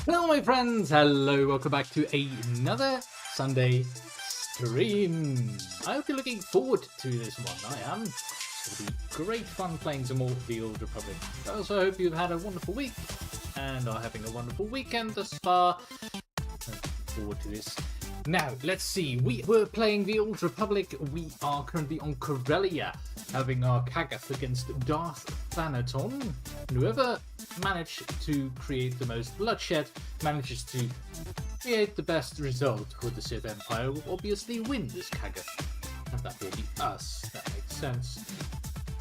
Hello my friends, hello, welcome back to another Sunday stream. I hope you're looking forward to this one. I am. It's going to be great fun playing some more of the Old Republic. I also hope you've had a wonderful week and are having a wonderful weekend thus far. Looking forward to this. Now, let's see. We were playing the Old Republic. We are currently on Corellia, having our Kaggath against Darth Thanaton. And whoever managed to create the most bloodshed manages to create the best result for the Sith Empire will obviously win this Kaggath. And that will be us. That makes sense.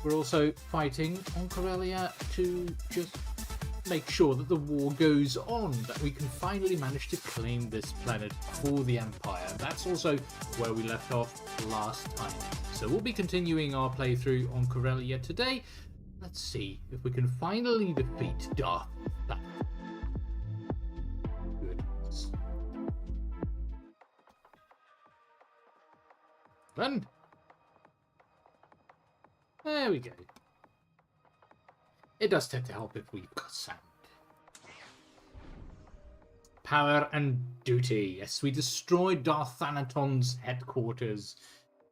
We're also fighting on Corellia to just make sure that the war goes on, that we can finally manage to claim this planet for the Empire. That's also where we left off last time. So we'll be continuing our playthrough on Corellia today. Let's see if we can finally defeat Darth Thanaton. Good. Run! There we go. It does tend to help if we've got sound. Power and duty. Yes, we destroyed Darth Thanaton's headquarters.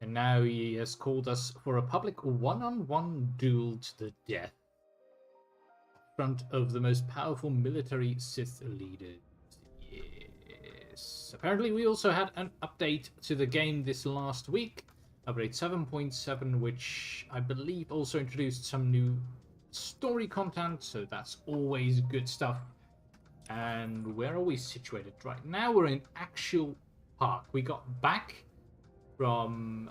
And now he has called us for a public one-on-one duel to the death. In front of the most powerful military Sith leaders. Yes. Apparently we also had an update to the game this last week. Update 7.7, which I believe also introduced some new story content, so that's always good stuff. And where are we situated right now? We're in Actual Park. We got back from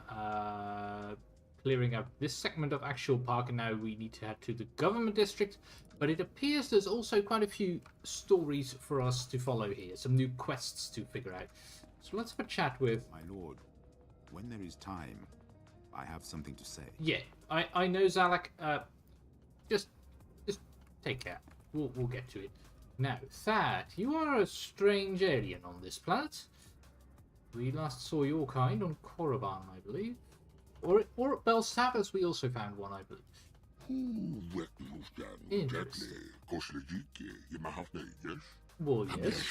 clearing up this segment of Actual Park, and now we need to head to the government district. But it appears there's also quite a few stories for us to follow here, some new quests to figure out. So let's have a chat with... My lord, when there is time, I have something to say. Yeah, I know, Zalak. Just take care. We'll get to it. Now, Thad, you are a strange alien on this planet. We last saw your kind on Korriban, I believe. Or at Belsavis we also found one, I believe. Interesting. Well, yes.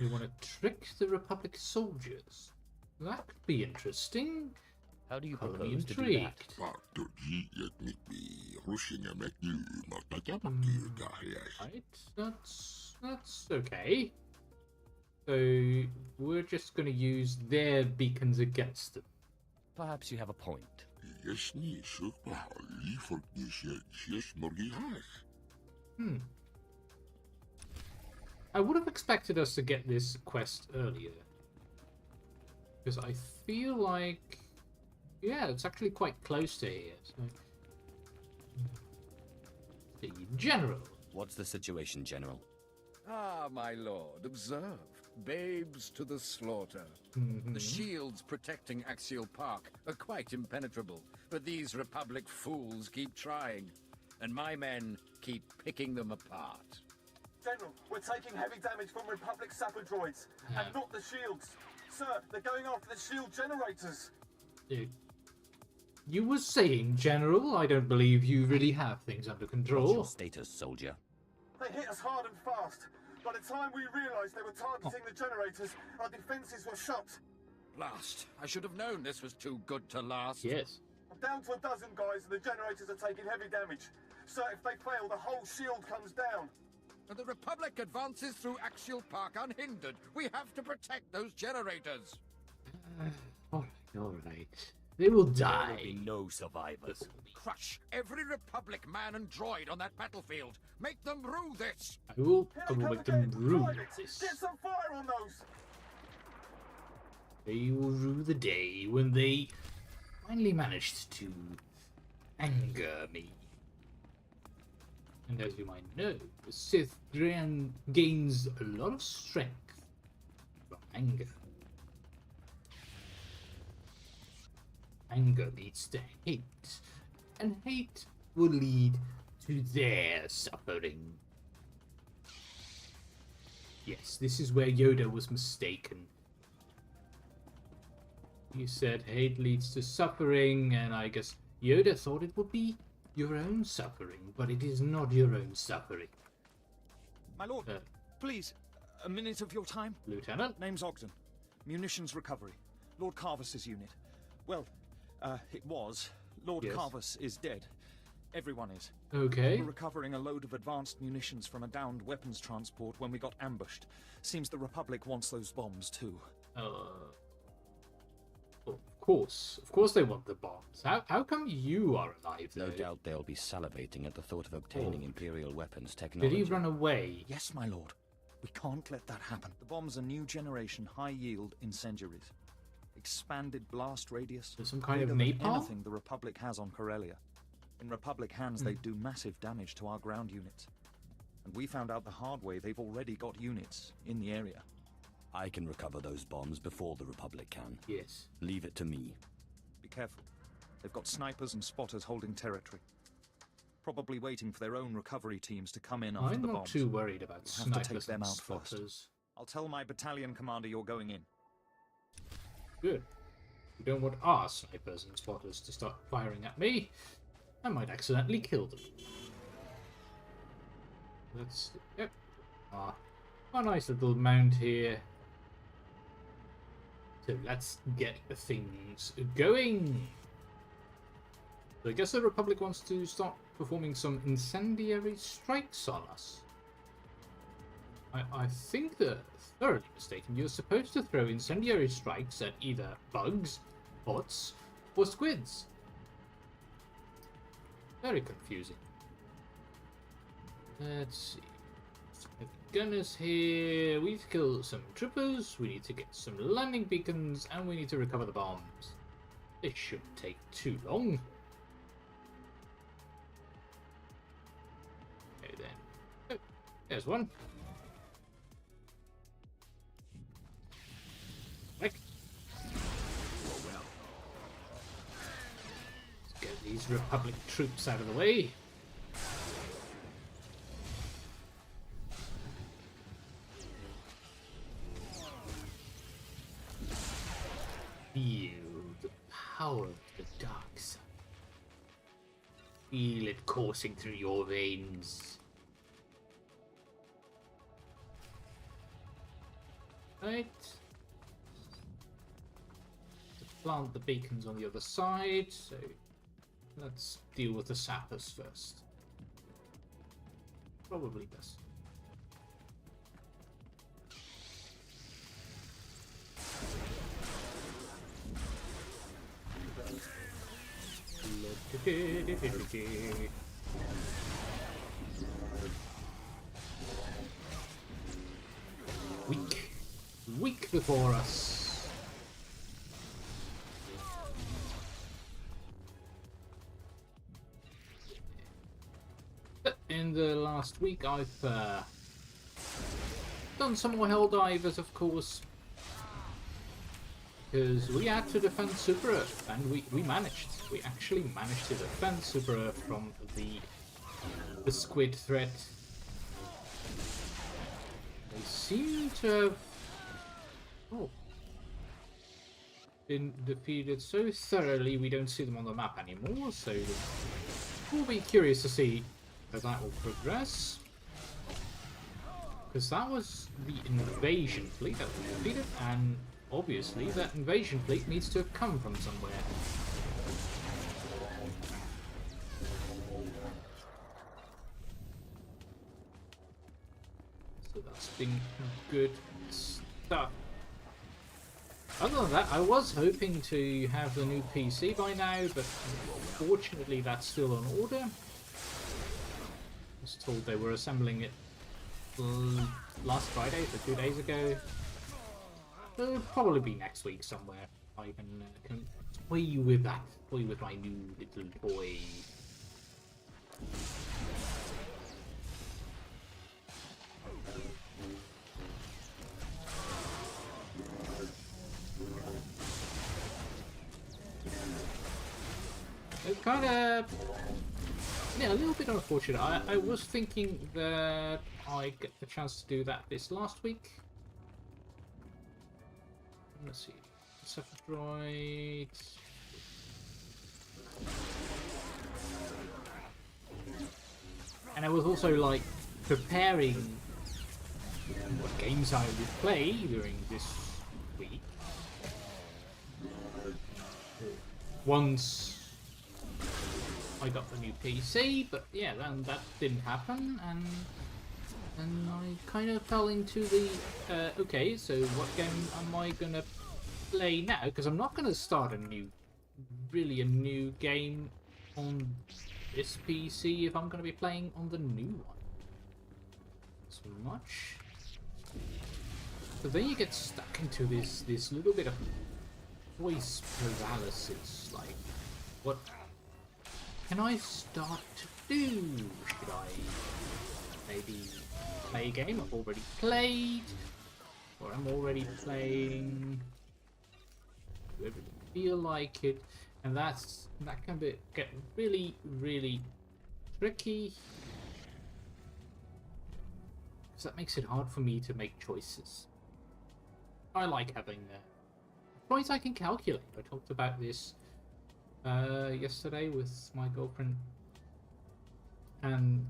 You want to trick the Republic soldiers? That could be interesting. How do you propose to do that? Right, that's okay. So we're just going to use their beacons against them. Perhaps you have a point. I would have expected us to get this quest earlier. Because I feel like... yeah, it's actually quite close to here. So... the General. What's the situation, General? Ah, my lord, observe. Babes to the slaughter. The shields protecting Axial Park are quite impenetrable, but these Republic fools keep trying, and my men keep picking them apart. General, we're taking heavy damage from Republic sapper droids, and not the shields. Sir, they're going after the shield generators. You were saying, General, I don't believe you really have things under control. What's your status, soldier? They hit us hard and fast. By the time we realised they were targeting the generators, our defences were shot. Blast. I should have known this was too good to last. Yes. I'm down to a dozen guys and the generators are taking heavy damage. Sir, if they fail, the whole shield comes down. And the Republic advances through Axial Park unhindered. We have to protect those generators. Alright. They will There die. will be no survivors. Crush every Republic man and droid on that battlefield. Make them rue this. I will Here they come make them again. rue Drive it. this. Get some fire on those. They will rue the day when they finally managed to anger me. And as you might know, the Sith gains a lot of strength from anger. Anger leads to hate, and hate will lead to their suffering. Yes, this is where Yoda was mistaken. He said hate leads to suffering, and I guess Yoda thought it would be your own suffering, but it is not your own suffering. My lord, please, a minute of your time. Lieutenant? Name's Ogden. Munitions recovery. Lord Carvus's unit. Well, it was. Lord Yes. Carvus is dead. Everyone is. Okay. We're recovering a load of advanced munitions from a downed weapons transport when we got ambushed. Seems the Republic wants those bombs too. Of course they want the bombs. How come you are alive though? No doubt they'll be salivating at the thought of obtaining Imperial weapons Did technology. he run away? Yes, my lord. We can't let that happen. The bombs are new generation high-yield incendiaries. Expanded blast radius. There's some kind of bigger than napalm? anything the Republic has on Corellia. In Republic hands, they do massive damage to our ground units. And we found out the hard way they've already got units in the area. I can recover those bombs before the Republic can. Yes. Leave it to me. Be careful. They've got snipers and spotters holding territory. Probably waiting for their own recovery teams to come in after I'm the not bombs. too worried about We'll have to take snipers them and out first. spotters. I'll tell my battalion commander you're going in. Good. We don't want our snipers and spotters to start firing at me. I might accidentally kill them. Let's... Yep. A nice little mount here. So let's get things going. So I guess the Republic wants to start performing some incendiary strikes on us. I think they're thoroughly mistaken. You're supposed to throw incendiary strikes at either bugs, bots, or squids. Very confusing. Let's see. Gunners here. We need to kill some troopers. We need to get some landing beacons, and we need to recover the bombs. This shouldn't take too long. Okay then. Oh, there's one. Quick. Let's get these Republic troops out of the way. Feel the power of the dark side. Feel it coursing through your veins. Right. To plant the beacons on the other side, so let's deal with the sappers first. Probably best. Weak before us. In the last week, I've done some more Helldivers, of course, because we had to defend Super Earth, and we managed. We actually managed to defend Super Earth from the squid threat. They seem to have been defeated so thoroughly we don't see them on the map anymore, so we'll be curious to see how that will progress. Because that was the invasion fleet that we defeated, and obviously that invasion fleet needs to have come from somewhere. posting good stuff. Other than that, I was hoping to have the new PC by now, but fortunately that's still on order. I was told they were assembling it last Friday, so 2 days ago. It'll probably be next week somewhere. I can toy with that. Toy with my new little toy. It's kind of, yeah, a little bit unfortunate. I was thinking that I'd get the chance to do that this last week. Let's see. Droid. And I was also like preparing what games I would play during this week. Once I got the new PC, but yeah, then that didn't happen, and I kind of fell into the okay, so what game am I gonna play now? Because I'm not gonna start a new game on this PC if I'm gonna be playing on the new one. So much. So then you get stuck into this little bit of voice paralysis. Like, what can I start to do? Should I maybe play a game I've already played, or I'm already playing? Do I really feel like it? And that can get really, really tricky, because that makes it hard for me to make choices. I like having a choice I can calculate. I talked about this yesterday with my girlfriend, and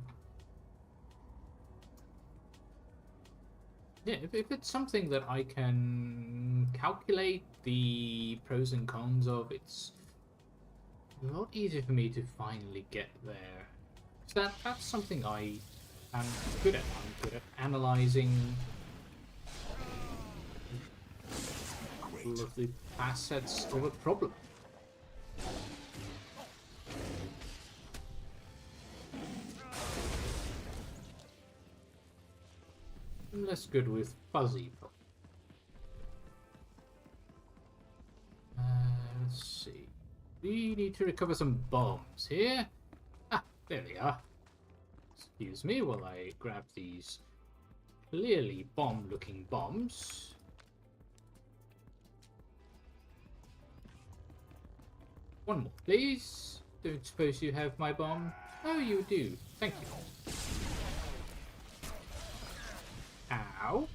yeah, if it's something that I can calculate the pros and cons of, it's a lot easier for me to finally get there. So that's something I am good at. I'm good at analysing all of the facets of a problem. I'm less good with fuzzy problems. Let's see. We need to recover some bombs here. Ah, there we are. Excuse me while I grab these clearly bomb-looking bombs. One more, please. Don't suppose you have my bomb? Oh, you do. Thank you. Ow.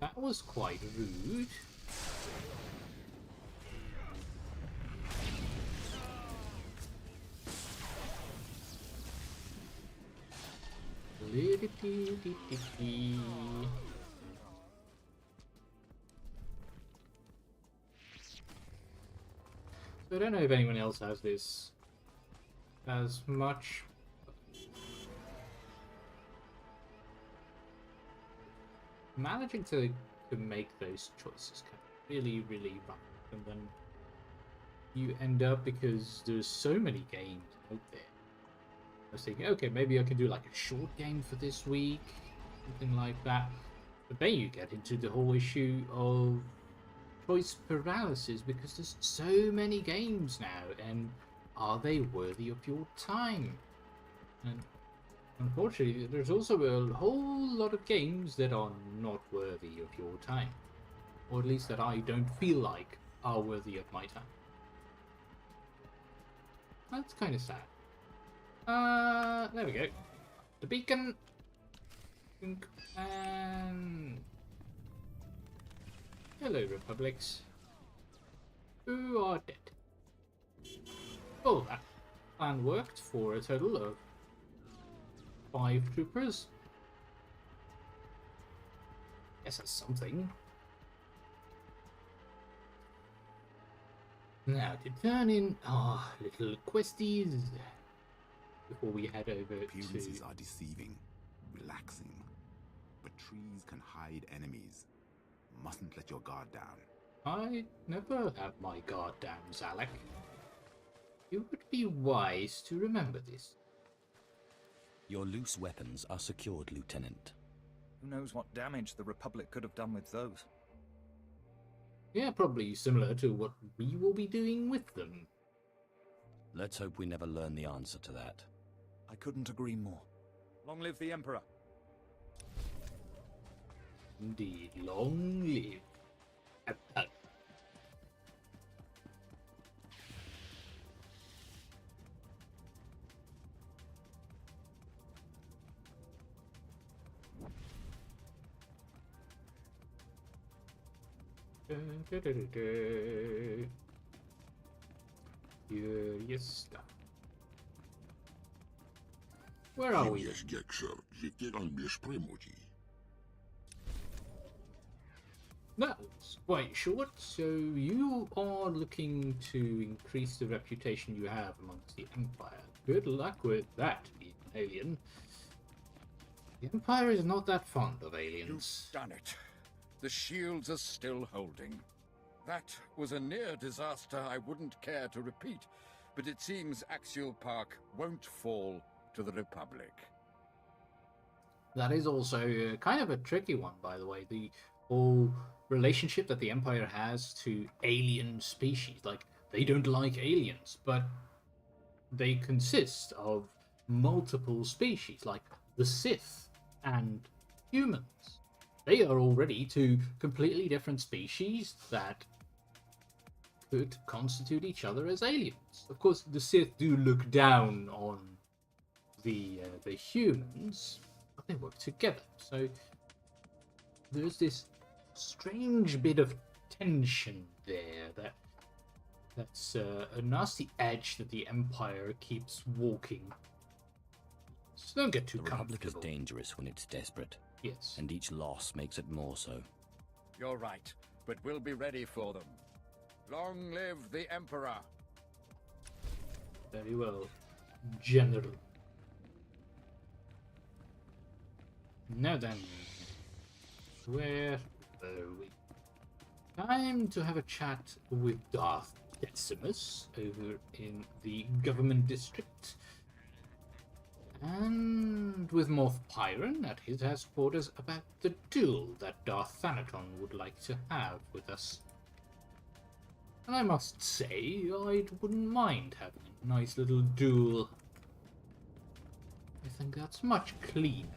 That was quite rude. So I don't know if anyone else has this as much. Managing to make those choices can be really, really rough, and then you end up, because there's so many games out there. I was thinking, okay, maybe I can do like a short game for this week, something like that. But then you get into the whole issue of choice paralysis, because there's so many games now, and are they worthy of your time? And unfortunately, there's also a whole lot of games that are not worthy of your time, or at least that I don't feel like are worthy of my time. That's kind of sad. There we go. The beacon. And hello, Republics. Who are dead. Oh, that plan worked for a total of 5 troopers. Guess that's something. Now to turn in our little questies before we head over Appearances to... are deceiving, relaxing. But trees can hide enemies. Mustn't let your guard down. I never have my guard down, Zalek. You would be wise to remember this. Your loose weapons are secured, Lieutenant. Who knows what damage the Republic could have done with those? Yeah, probably similar to what we will be doing with them. Let's hope we never learn the answer to that. I couldn't agree more. Long live the Emperor! Indeed, long live. Curious stuff. Where are we? That's quite short. So you are looking to increase the reputation you have amongst the Empire. Good luck with that, being an alien. The Empire is not that fond of aliens. You've done it. The shields are still holding. That was a near disaster I wouldn't care to repeat, but it seems Axial Park won't fall to the Republic. That is also kind of a tricky one, by the way. The whole relationship that the Empire has to alien species. Like, they don't like aliens, but they consist of multiple species, like the Sith and humans. They are already two completely different species that could constitute each other as aliens. Of course, the Sith do look down on the humans, but they work together. So there's this strange bit of tension there that's a nasty edge that the Empire keeps walking. So don't get too comfortable. The Republic is dangerous when it's desperate. Yes. And each loss makes it more so. You're right, but we'll be ready for them. Long live the Emperor! Very well, General. Now then, where are we? Time to have a chat with Darth Decimus over in the government district. And with Moff Pyron at his headquarters about the duel that Darth Thanaton would like to have with us. And I must say, I wouldn't mind having a nice little duel. I think that's much cleaner.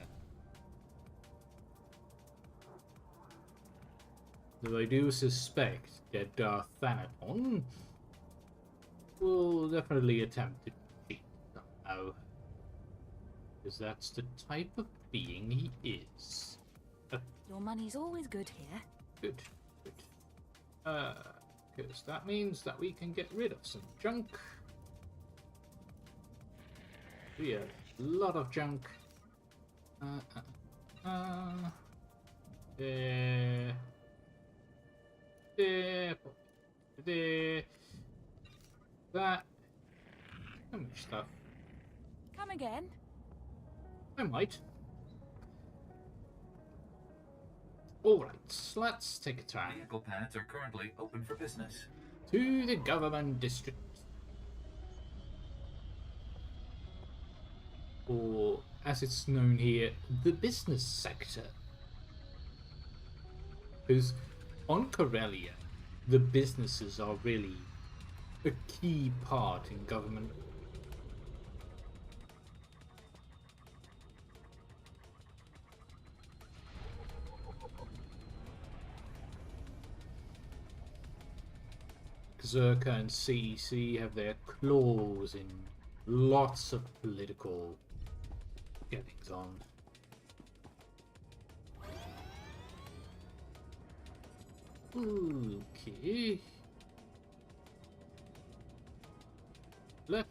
Though I do suspect that Darth Thanaton will definitely attempt to cheat somehow. Because that's the type of being he is. Your money's always good here. Good, good. Because that means that we can get rid of some junk. We have a lot of junk. There. There. There. That. How much stuff? Come again? I might. Alright, let's take a turn. Vehicle pads are currently open for business. To the government district. Or, as it's known here, the business sector. Because on Corellia, the businesses are really a key part in government. Zerka and CEC have their claws in lots of political goings on. Okay. Left.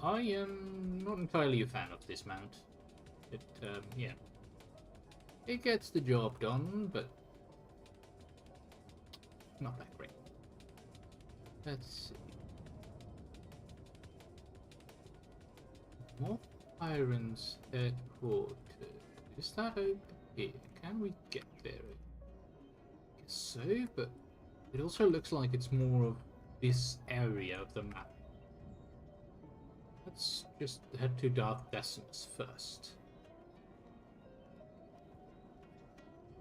I am not entirely a fan of this mount. It, yeah. It gets the job done, but not that great. Let's see. More Irons headquarters. Is that over here? Can we get there? I guess so, but it also looks like it's more of this area of the map. Let's just head to Darth Thanaton first.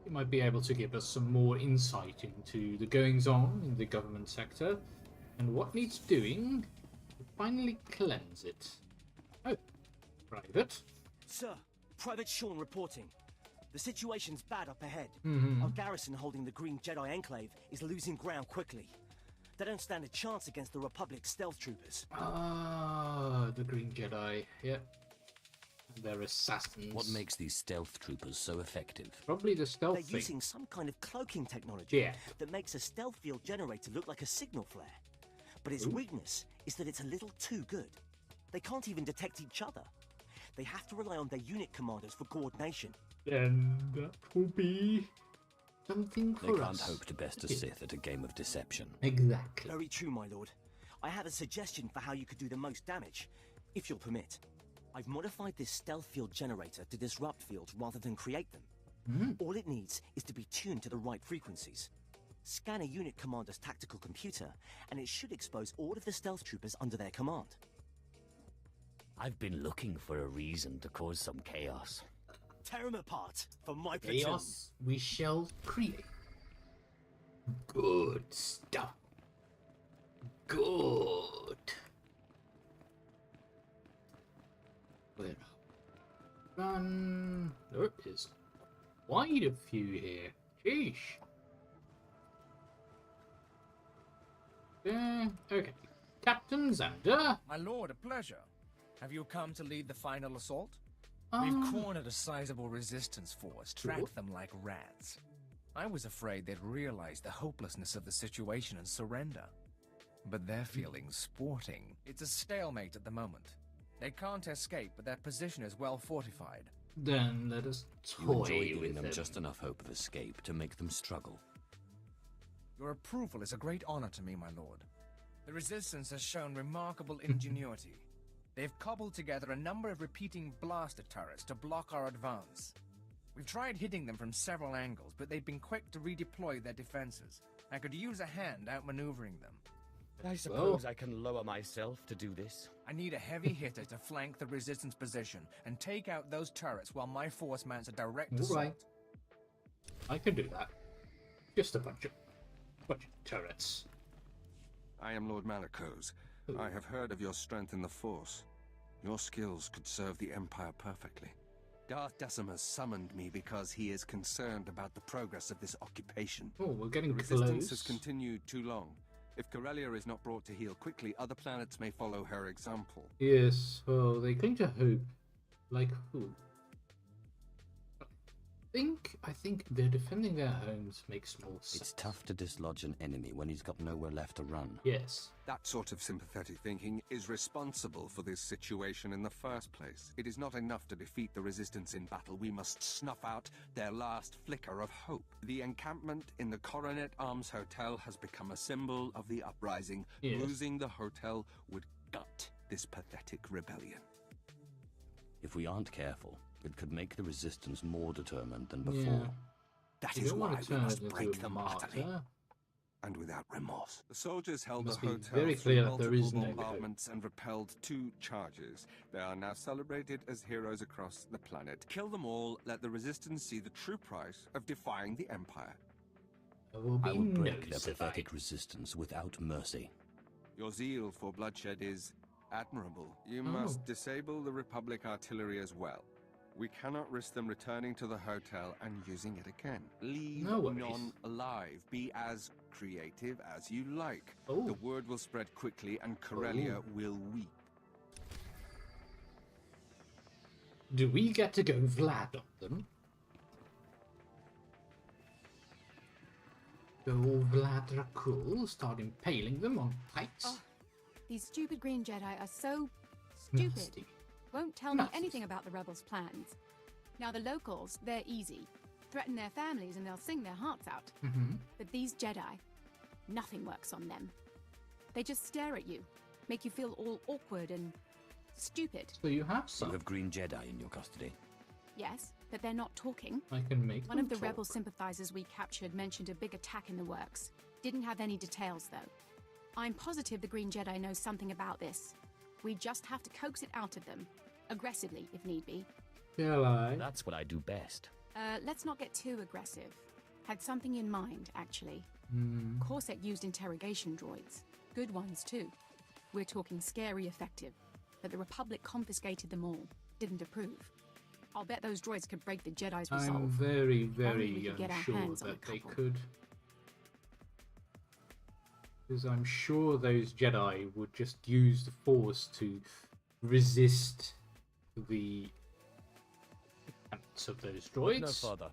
He might be able to give us some more insight into the goings-on in the government sector and what needs doing to finally cleanse it. Oh, Private. Sir, Private Sean reporting. The situation's bad up ahead. Mm-hmm. Our garrison holding the Green Jedi Enclave is losing ground quickly. They don't stand a chance against the Republic's stealth troopers. Ah, the Green Jedi. Yep. They're assassins. What makes these stealth troopers so effective? Probably the stealth They're thing. using some kind of cloaking technology Yeah. that makes a stealth field generator look like a signal flare. But its weakness is that it's a little too good. They can't even detect each other. They have to rely on their unit commanders for coordination. Then that will be something They for can't us. hope to best a Sith at a game of deception. Exactly. Very true, my lord. I have a suggestion for how you could do the most damage, if you'll permit. I've modified this stealth field generator to disrupt fields rather than create them. All it needs is to be tuned to the right frequencies. Scan a unit commander's tactical computer, and it should expose all of the stealth troopers under their command. I've been looking for a reason to cause some chaos. Tear them apart for my platoon. Chaos we shall create. Good stuff. Good. Where? Run. There is quite a few here. Sheesh. Okay. Captain Xander. My lord, a pleasure. Have you come to lead the final assault? We've cornered a sizable resistance force, tracked them like rats. I was afraid they'd realize the hopelessness of the situation and surrender. But they're feeling sporting. It's a stalemate at the moment. They can't escape, but their position is well fortified. Then let us You toy enjoy with giving them them. just enough hope of escape to make them struggle. Your approval is a great honor to me, my lord. The Resistance has shown remarkable ingenuity. They've cobbled together a number of repeating blaster turrets to block our advance. We've tried hitting them from several angles, but they've been quick to redeploy their defenses. I could use a hand outmaneuvering them. I suppose I can lower myself to do this. I need a heavy hitter to flank the Resistance position and take out those turrets while my force mounts a direct assault. Alright. I can do that. Just a bunch of turrets. I am Lord Malakos. I have heard of your strength in the Force. Your skills could serve the Empire perfectly. Darth Decimus summoned me because he is concerned about the progress of this occupation. Oh, we're getting The Resistance close. has continued too long. If Corellia is not brought to heel quickly, other planets may follow her example. Yes, well, they cling to hope. Like who? I think they're defending their homes makes more sense. It's tough to dislodge an enemy when he's got nowhere left to run. Yes. That sort of sympathetic thinking is responsible for this situation in the first place. It is not enough to defeat the Resistance in battle. We must snuff out their last flicker of hope. The encampment in the Coronet Arms Hotel has become a symbol of the uprising. Yes. Losing the hotel would gut this pathetic rebellion. If we aren't careful, it could make the Resistance more determined than before. Yeah. That You is don't why want to we turn must it into break a them martyr. utterly. And without remorse. The soldiers held the Must be hotel very through clear that there is multiple no hope. bombardments and repelled 2 charges. They are now celebrated as heroes across the planet. Kill them all, let the Resistance see the true price of defying the Empire. There will be I would no break their survive. pathetic resistance without mercy. Your zeal for bloodshed is admirable. You must disable the Republic artillery as well. We cannot risk them returning to the hotel and using it again. Leave No worries. none alive. Be as creative as you like. Oh. The word will spread quickly and Corellia will weep. Do we get to go Vlad on them? Go all Vlad Dracul, start impaling them on pikes? Oh, these stupid green Jedi are so stupid. Nasty. Won't tell me anything about the rebels' plans. Now the locals, they're easy. Threaten their families and they'll sing their hearts out. But these Jedi, nothing works on them. They just stare at you, make you feel all awkward and stupid. So you have some. You have green Jedi in your custody. Yes, but they're not talking. I can make One them of the talk. rebel sympathizers we captured mentioned a big attack in the works. Didn't have any details, though. I'm positive the Green Jedi knows something about this. We just have to coax it out of them. Aggressively, if need be. Shall I? That's what I do best. Let's not get too aggressive. Had something in mind, actually. Corsac used interrogation droids. Good ones, too. We're talking scary effective. But the Republic confiscated them all. Didn't approve. I'll bet those droids could break the Jedi's resolve. I'm very, Only we very could get our unsure hands on a that they couple. could. Because I'm sure those Jedi would just use the Force to resist the attempts of those droids. No further.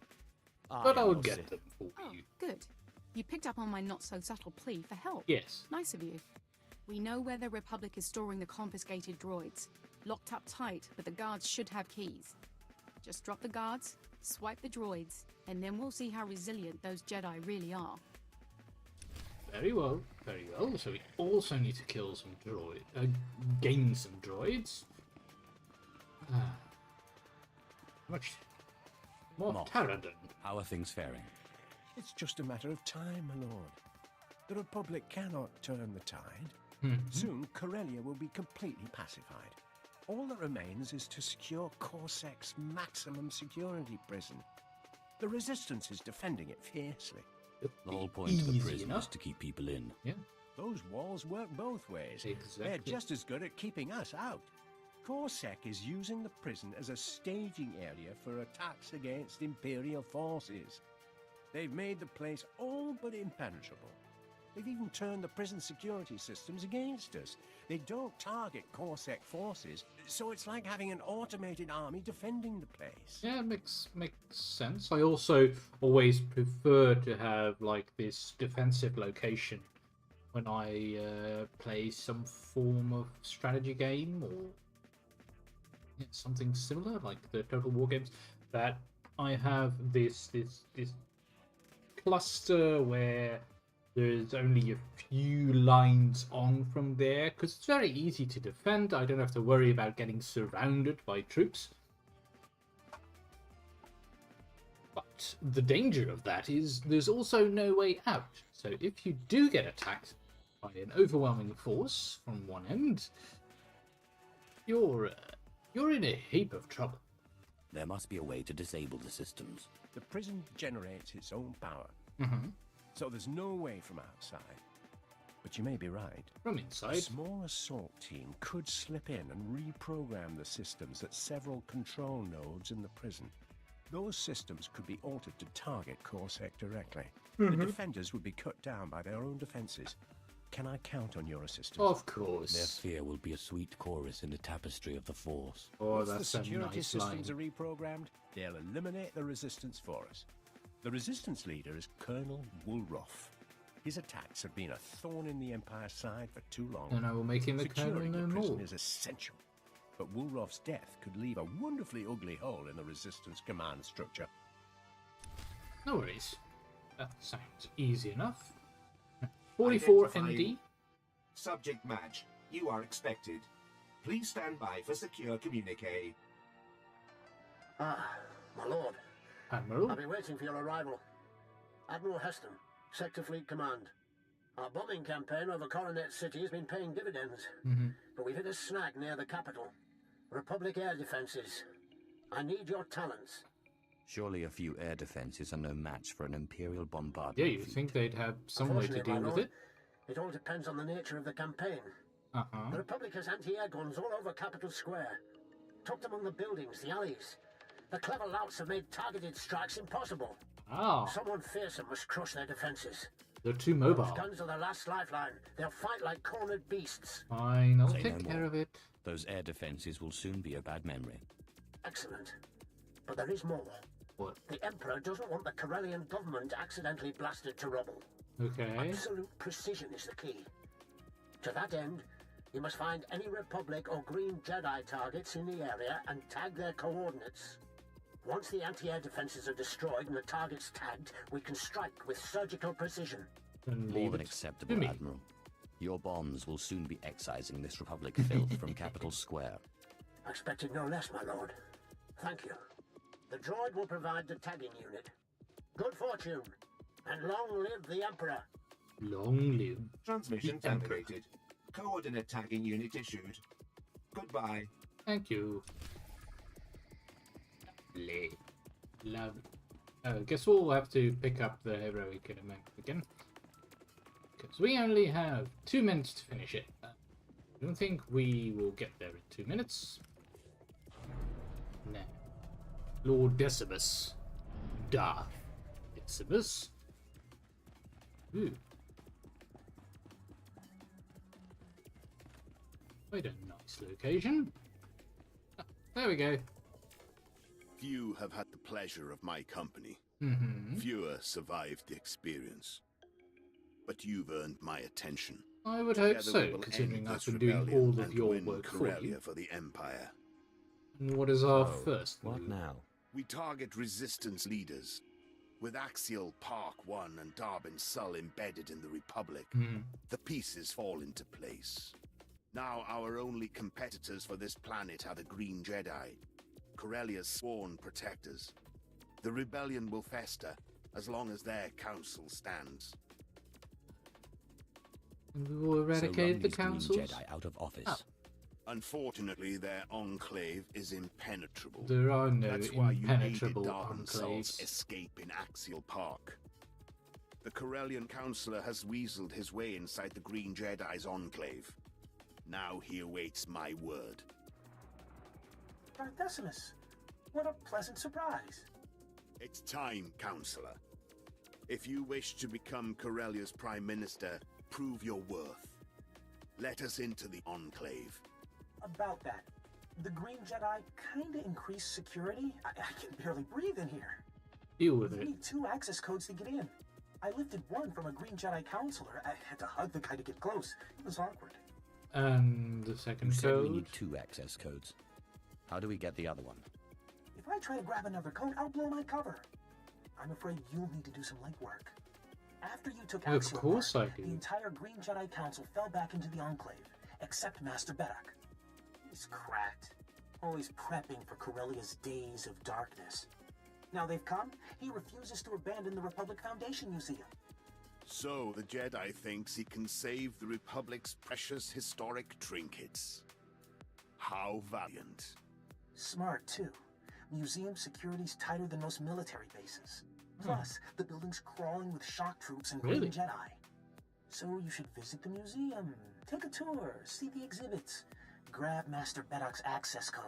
But I'll get them for you. Good. You picked up on my not-so-subtle plea for help. Yes. Nice of you. We know where the Republic is storing the confiscated droids. Locked up tight, but the guards should have keys. Just drop the guards, swipe the droids, and then we'll see how resilient those Jedi really are. Very well, very well. So we also need to kill some gain some droids. Much more Moff, Taradon. How are things faring? It's just a matter of time, my lord. The Republic cannot turn the tide. Soon, Corellia will be completely pacified. All that remains is to secure Corsac's maximum security prison. The Resistance is defending it fiercely. The whole point of the prison is to keep people in. Yeah. Those walls work both ways. Exactly. They're just as good at keeping us out. Corsac is using the prison as a staging area for attacks against Imperial forces. They've made the place all but impenetrable. They've even turned the prison security systems against us. They don't target Corsac forces, so it's like having an automated army defending the place. Yeah, makes sense. I also always prefer to have like this defensive location when I play some form of strategy game or something similar, like the Total War games. That I have this cluster where there's only a few lines on from there, because it's very easy to defend. I don't have to worry about getting surrounded by troops. But the danger of that is there's also no way out. So if you do get attacked by an overwhelming force from one end, you're in a heap of trouble. There must be a way to disable the systems. The prison generates its own power. So there's no way from outside. But you may be right. From inside. A small assault team could slip in and reprogram the systems at several control nodes in the prison. Those systems could be altered to target Corsac directly. The defenders would be cut down by their own defenses. Can I count on your assistance? Of course. Their fear will be a sweet chorus in the tapestry of the Force. Oh, Once the that's a security nice systems line. are reprogrammed, they'll eliminate the Resistance for us. The Resistance leader is Colonel Woolroff. His attacks have been a thorn in the Empire's side for too long. And I will make him the colonel Securing no the prison more. is essential. But Woolroff's death could leave a wonderfully ugly hole in the Resistance command structure. No worries. That sounds easy enough. 44 Identifying. MD. Subject match. You are expected. Please stand by for secure communique. Ah, my lord. Admiral. I've been waiting for your arrival. Admiral Heston, Sector Fleet Command. Our bombing campaign over Coronet City has been paying dividends. But we've hit a snag near the capital. Republic air defenses. I need your talents. Surely a few air defenses are no match for an Imperial bombardment. Yeah, you think they'd have some way to Unfortunately, deal my with lord, it? It all depends on the nature of the campaign. The Republic has anti-air guns all over Capital Square. Tucked among the buildings, the alleys. The clever louts have made targeted strikes impossible. Someone fearsome must crush their defenses. They're too mobile. Those guns are the last lifeline. They'll fight like cornered beasts. Fine, I'll Say take no care more. of it. Those air defenses will soon be a bad memory. Excellent. But there is more. What? The Emperor doesn't want the Corellian government accidentally blasted to rubble. Okay. Absolute precision is the key. To that end, you must find any Republic or Green Jedi targets in the area and tag their coordinates. Once the anti-air defenses are destroyed and the targets tagged, we can strike with surgical precision. And More leave than it acceptable, to me. Admiral. Your bombs will soon be excising this Republic filth from Capital Square. I expected no less, my lord. Thank you. The droid will provide the tagging unit. Good fortune, and long live the Emperor. Long live Transmission the Emperor. terminated. Coordinate tagging unit issued. Goodbye. Thank you. Lovely. I guess we'll have to pick up the heroic element again. Because we only have 2 minutes to finish it. I don't think we will get there in 2 minutes. No. Lord Decimus. Darth Decimus. Ooh. Quite a nice location. Oh, there we go. Few have had the pleasure of my company. Mm-hmm. Fewer survived the experience. But you've earned my attention. I would hope so, considering I've been doing all of your work for Corellia you. for the Empire. And what is our first move? What now? We target resistance leaders. With Axial Park 1 and Darbin Sull embedded in the Republic, the pieces fall into place. Now our only competitors for this planet are the Green Jedi, Corellia's sworn protectors. The rebellion will fester as long as their council stands. And we will eradicate the councils? Green Jedi out of office. Oh. Unfortunately, their enclave is impenetrable. There are no That's why you impenetrable aided Darvin Sull's enclaves. escape in Axial Park. The Corellian Councillor has weaseled his way inside the Green Jedi's enclave. Now he awaits my word. Darth Decimus, what a pleasant surprise. It's time, Councillor. If you wish to become Corellia's Prime Minister, prove your worth. Let us into the enclave. About that, the Green Jedi kinda increased security. I can barely breathe in here. Deal with You it. need 2 access codes to get in. I lifted one from a Green Jedi counselor. I had to hug the guy to get close. It was awkward. And the second You said code? we need 2 access codes. How do we get the other one? If I try to grab another code, I'll blow my cover. I'm afraid you'll need to do some legwork. After you took Of Axial course Park, I do. the entire Green Jedi Council fell back into the Enclave, except Master Beddock. He's cracked, always prepping for Corellia's days of darkness. Now they've come, he refuses to abandon the Republic Foundation Museum. So the Jedi thinks he can save the Republic's precious historic trinkets. How valiant. Smart, too. Museum security's tighter than most military bases. Plus, the building's crawling with shock troops and Green Really? Jedi. So you should visit the museum, take a tour, see the exhibits, grab Master Beddock's access code.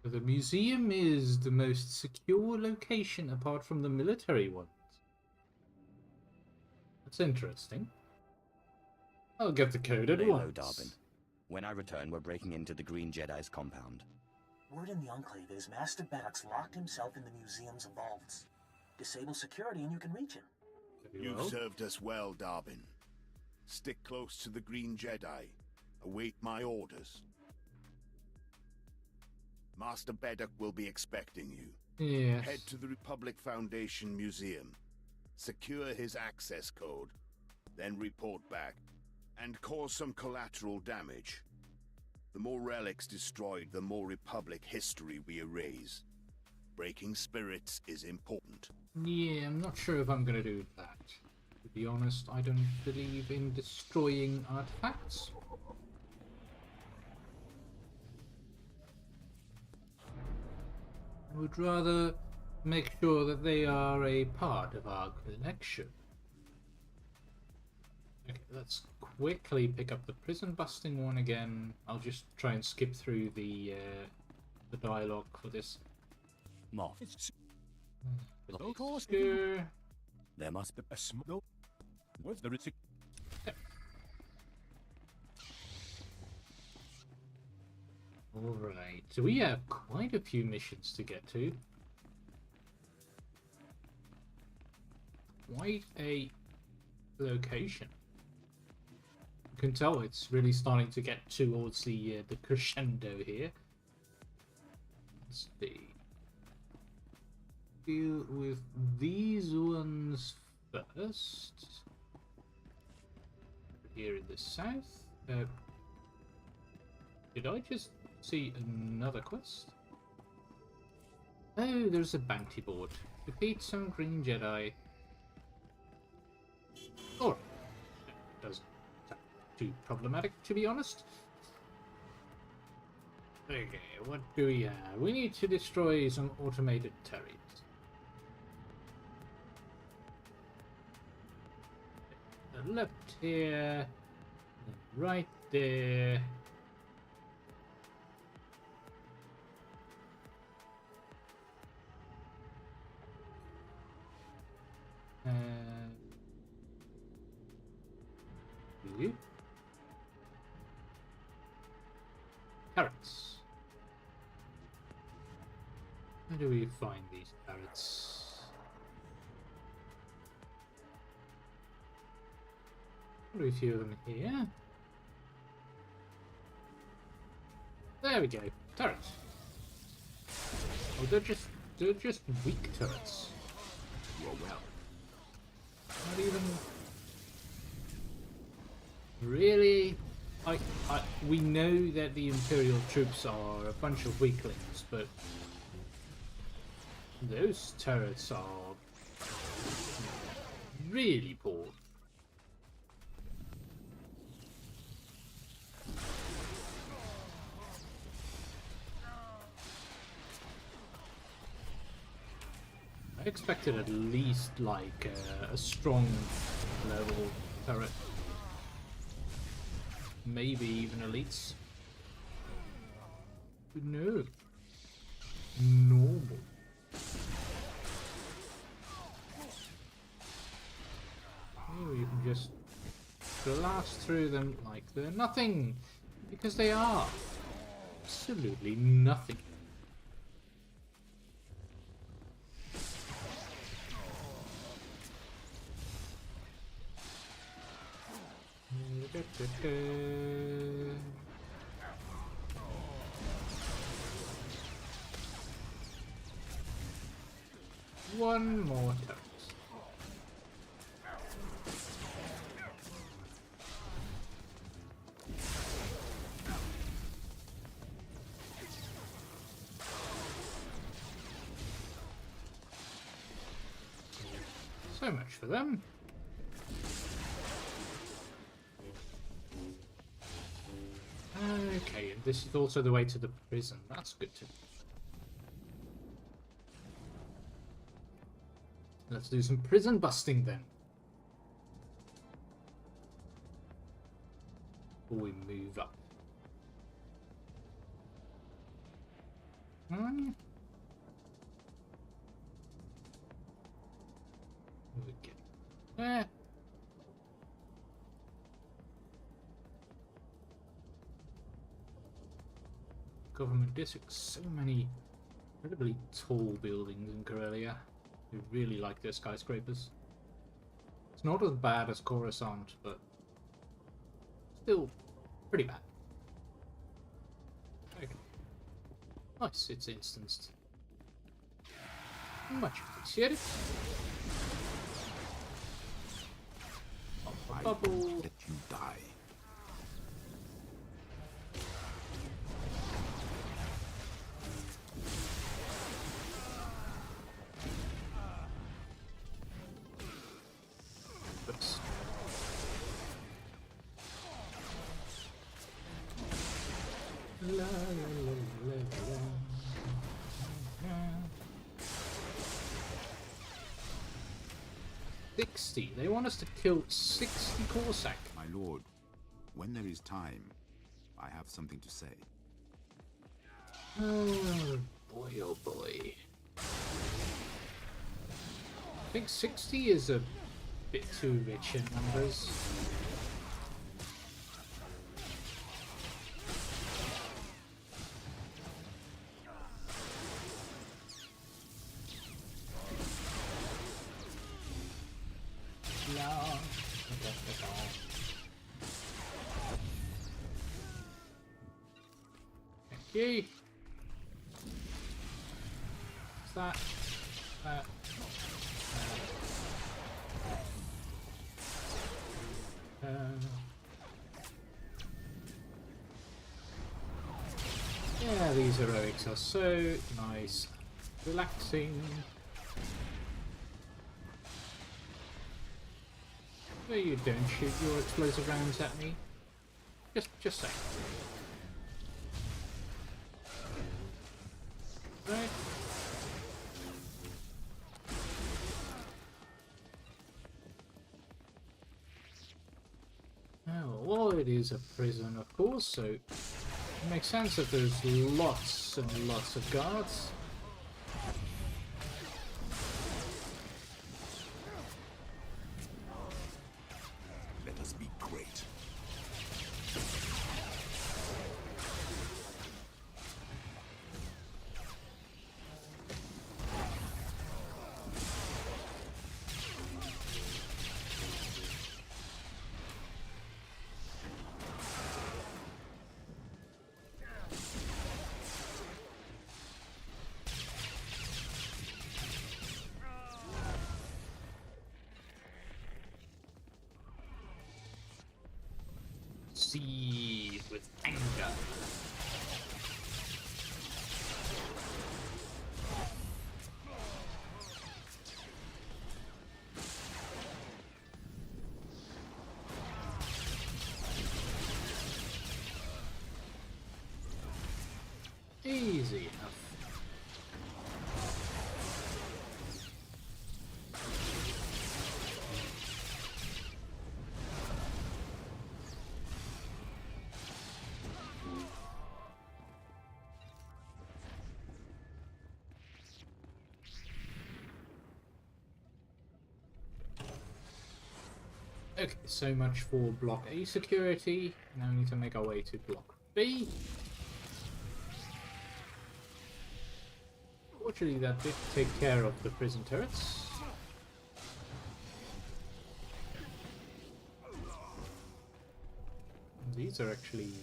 The museum is the most secure location apart from the military ones. That's interesting. I'll get the code at Lay low, once. Darbin. When I return, we're breaking into the Green Jedi's compound. Word in the Enclave is Master Beddock's locked himself in the museum's vaults. Disable security and you can reach him. You've served us well, Darbin. Stick close to the Green Jedi. Await my orders. Master Beddock will be expecting you. Yes. Head to the Republic Foundation Museum. Secure his access code. Then report back. And cause some collateral damage. The more relics destroyed, the more Republic history we erase. Breaking spirits is important. Yeah, I'm not sure if I'm gonna do that. To be honest, I don't believe in destroying artifacts. I would rather make sure that they are a part of our collection. Okay, let's quickly pick up the prison busting one again. I'll just try and skip through the dialogue for this. Moff. Of course, There must be a smoke. What's the risk? Alright, so we have quite a few missions to get to. Quite a location. You can tell it's really starting to get towards the crescendo here. Let's see. Deal with these ones first. here in the south. Did I just see another quest? Oh, there's a bounty board. Defeat some green Jedi. Or doesn't sound too problematic, to be honest. Okay, what do we have? We need to destroy some automated turrets. Left here, right there. Carrots. Where do we find these carrots? Probably a few of them here. There we go. Turrets. Oh, they're just weak turrets. Well. Not even. Really? We know that the Imperial troops are a bunch of weaklings, but those turrets are really poor. I expected at least like a strong level turret. Maybe even elites. But no. Normal. Oh, you can just blast through them like they're nothing. Because they are. Absolutely nothing. One more turret. So much for them. Okay, and this is also the way to the prison. That's good too. Let's do some prison busting then. Before we move up. Okay. Government districts. So many incredibly tall buildings in Corellia. We really like their skyscrapers. It's not as bad as Coruscant, but still pretty bad. Okay. Nice, it's instanced. Much appreciated. Bubble. Let you die. Oops. La, la, la, la, la. 60. They want us to kill 60 Corsac. My lord, when there is time, I have something to say. Oh boy, oh boy. I think 60 is a bit too rich in numbers. Okay. What's that? Yeah, these heroics are so nice, relaxing. No, you don't shoot your explosive rounds at me. Just saying. Right. Oh, well, it is a prison, of course, so it makes sense that there's lots and lots of guards. Let us be great. Seethe with anger. Easy enough. Okay, so much for block A security. Now we need to make our way to block B. Fortunately, that did take care of the prison turrets. These are actually...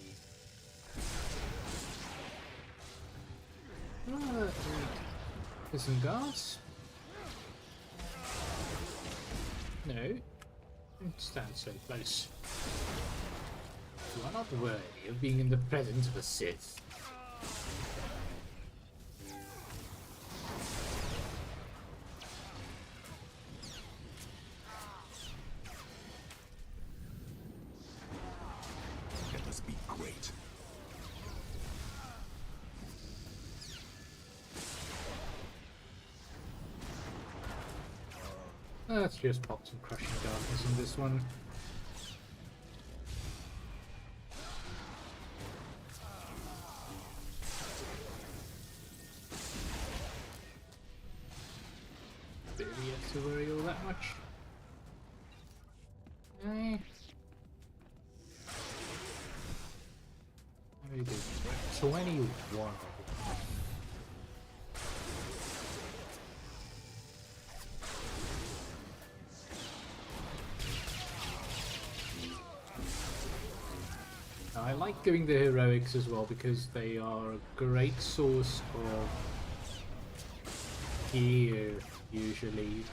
prison guards? No. Don't stand so close. You are not worthy of being in the presence of a Sith. Let us be great. Let's just pop some crushing darkness in this one. Barely have to worry all that much. Okay. How do we do? 21. I like doing the heroics as well because they are a great source of gear, usually.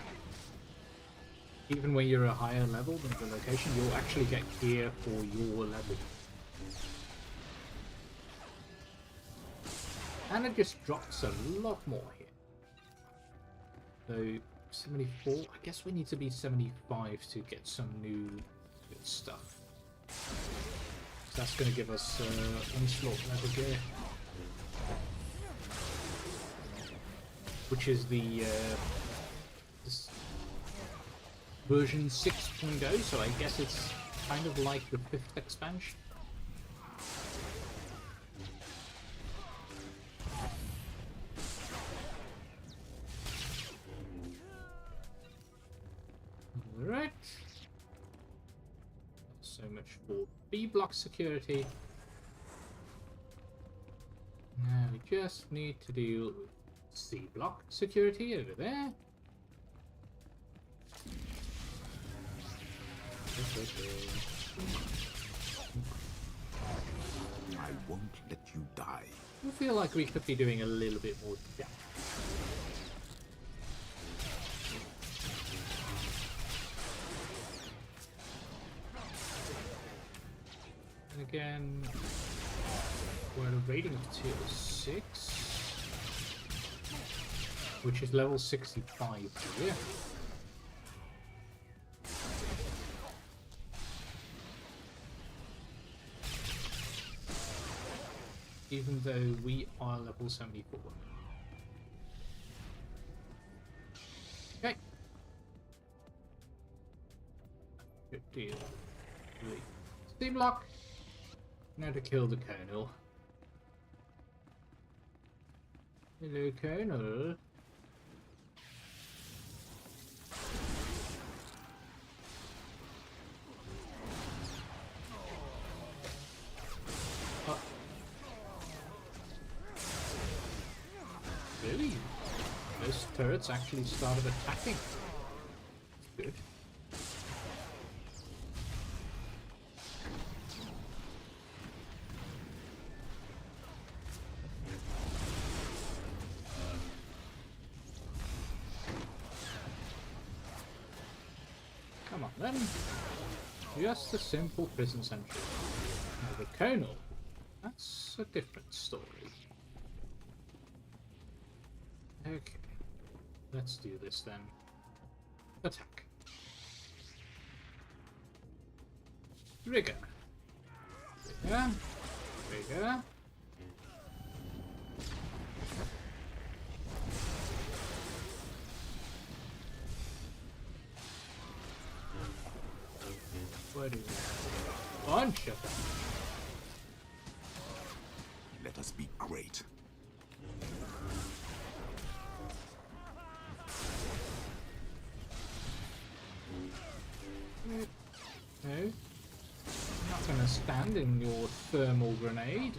Even when you're a higher level than the location, you'll actually get gear for your level. And it just drops a lot more here. So, 74, I guess we need to be 75 to get some new good stuff. That's going to give us onslaught level gear, which is the this version 6.0, so I guess it's kind of like the 5th expansion. Alright. So much for B block security. Now we just need to do C block security over there. I won't let you die. I feel like we could be doing a little bit more damage. And again, We're at a rating of tier 6, which is level 65 here. Even though we are level 74. Okay. Good deal. Steam lock. Now to kill the Colonel. Hello, Colonel. Really? Those turrets actually started attacking. That's good. Come on then. Just a simple prison sentry. Now the Colonel, that's a different story. Okay, let's do this then. Attack. Trigger. Trigger. Trigger. What is that? Bunch of them. Let us be great. No, I'm not gonna stand in your thermal grenade.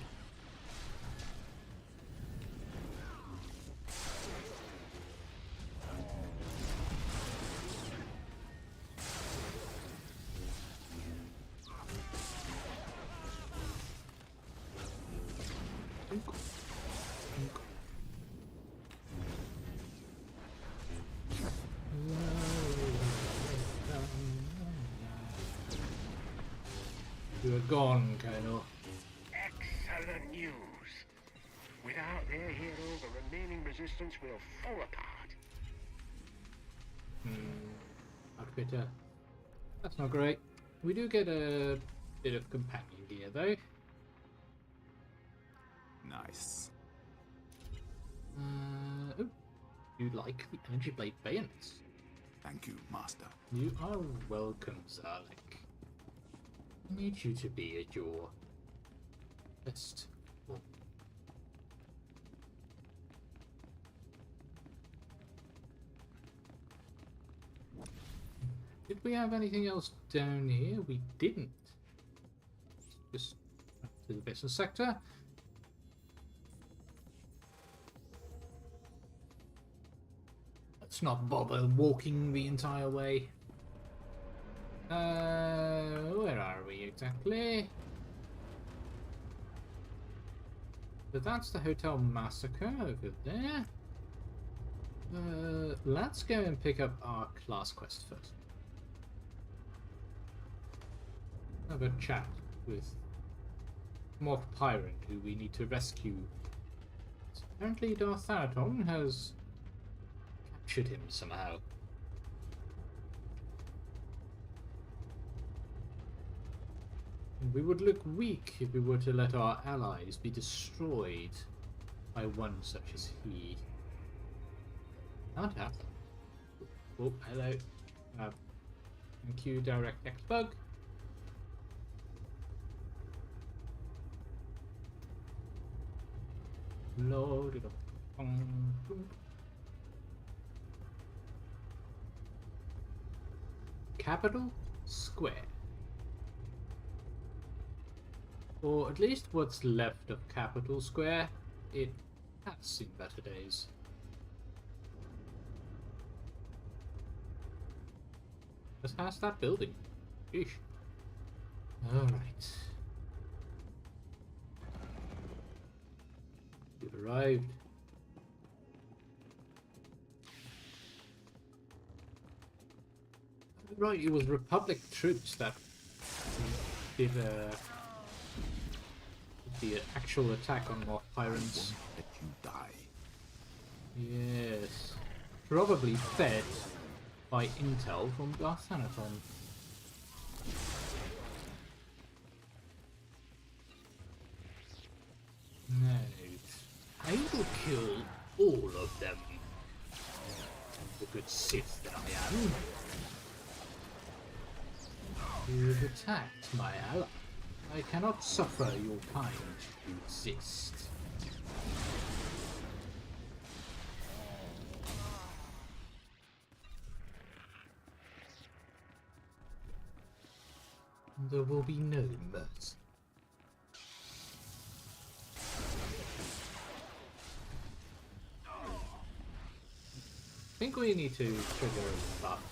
You're gone, Colonel. Excellent news. Without their hero, the remaining resistance will fall apart. Outfitter. That's not great. We do get a bit of companion gear, though. Nice. Oh, you like the energy blade bayonets? Thank you, Master. You are welcome, Zarlik. I need you to be at your best. Did we have anything else down here? We didn't. Just to the business sector. Let's not bother walking the entire way. Where are we exactly? So that's the Hotel Massacre over there. Let's go and pick up our class quest first. Have a chat with Moth Pirate, who we need to rescue. So apparently Darth Thanaton has captured him somehow. We would look weak if we were to let our allies be destroyed by one such as he. Can't happen. Oh, hello. Thank you, Direct X Bug. Load it up. Capital Square. Or at least what's left of Capital Square. It has seen better days. Just past that building. Sheesh. Alright. We've arrived. Right, it was Republic troops that did the actual attack on Moth Pyrants. Let you die. Yes. Probably fed by intel from Darth Thanaton. No. I will kill all of them. The good Sith that I am. You've attacked my ally. I cannot suffer your kind to exist. There will be no mercy. I think we need to trigger a buff.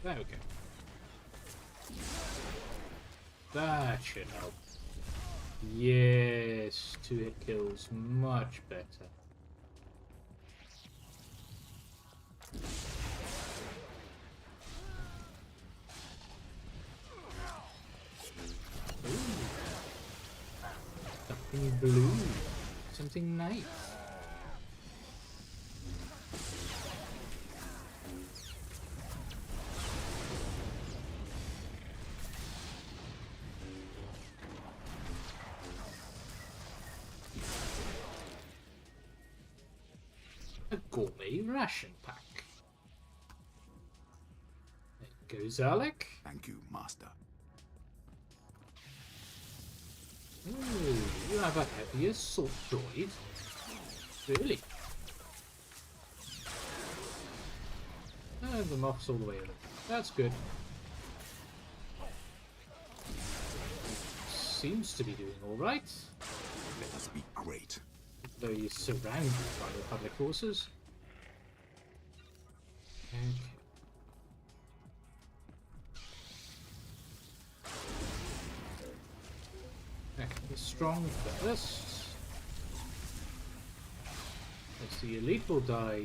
There we go. That should help. Yes, 2-hit kills, much better. Ooh. Something blue. Something nice. A gourmet ration pack. There goes Alec. Thank you, Master. Ooh, you have a heavy assault droid. Really? And the moth's all the way over. That's good. Seems to be doing alright. Let us be great. Though he's surrounded by Republic forces. Okay, he's strong first. As the elite will die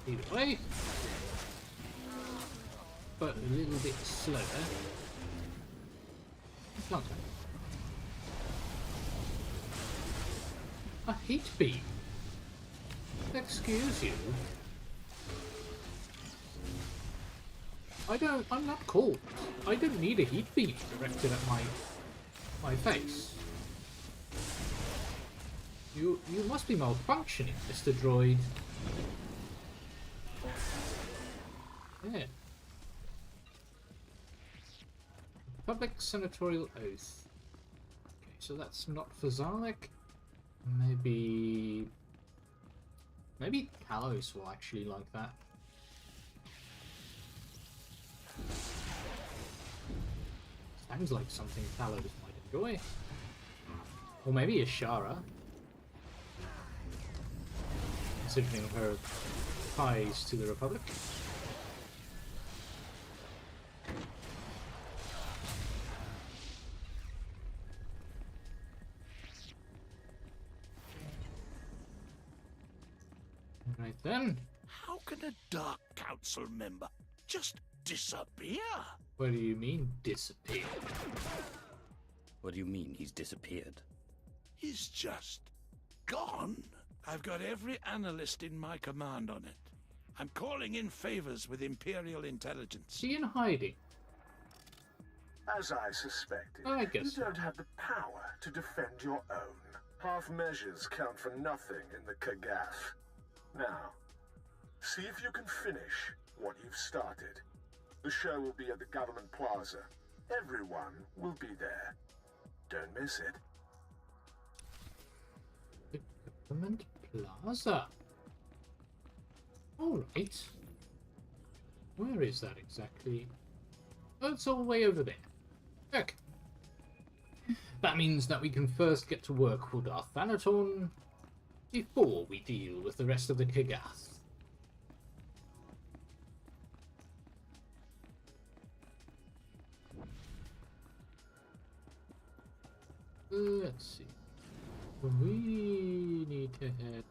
either way, but a little bit slower. Not bad. A heat beam? Excuse you? I'm not cold. I don't need a heat beam directed at my face. You must be malfunctioning, Mr. Droid. Yeah. Public senatorial oath. Okay, so that's not for Zarek. Maybe Kalos will actually like that. Sounds like something Kalos might enjoy. Or maybe Ashara. Considering her ties to the Republic. Right then. How can a Dark Council member just disappear? What do you mean, disappear? What do you mean he's disappeared? He's just gone. I've got every analyst in my command on it. I'm calling in favors with Imperial intelligence. Is he in hiding? As I suspected, I guess you don't have the power to defend your own. Half measures count for nothing in the Kaggath. Now, see if you can finish what you've started. The show will be at the Government Plaza. Everyone will be there. Don't miss it. The Government Plaza. Alright. Where is that exactly? Oh, it's all the way over there. Okay. That means that we can first get to work for Darth Thanaton before we deal with the rest of the Kaggath. Let's see. We need to head.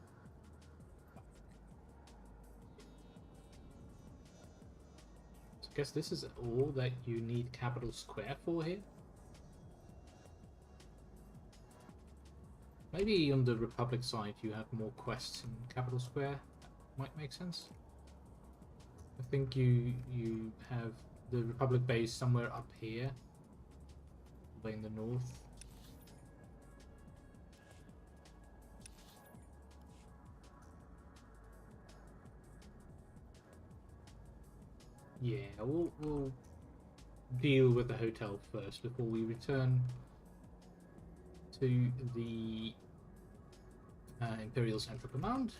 I guess this is all that you need Capital Square for here. Maybe on the Republic side you have more quests in Capital Square. That might make sense. I think you have the Republic base somewhere up here, way in the north. Yeah, we'll deal with the hotel first before we return to the Imperial Central Command.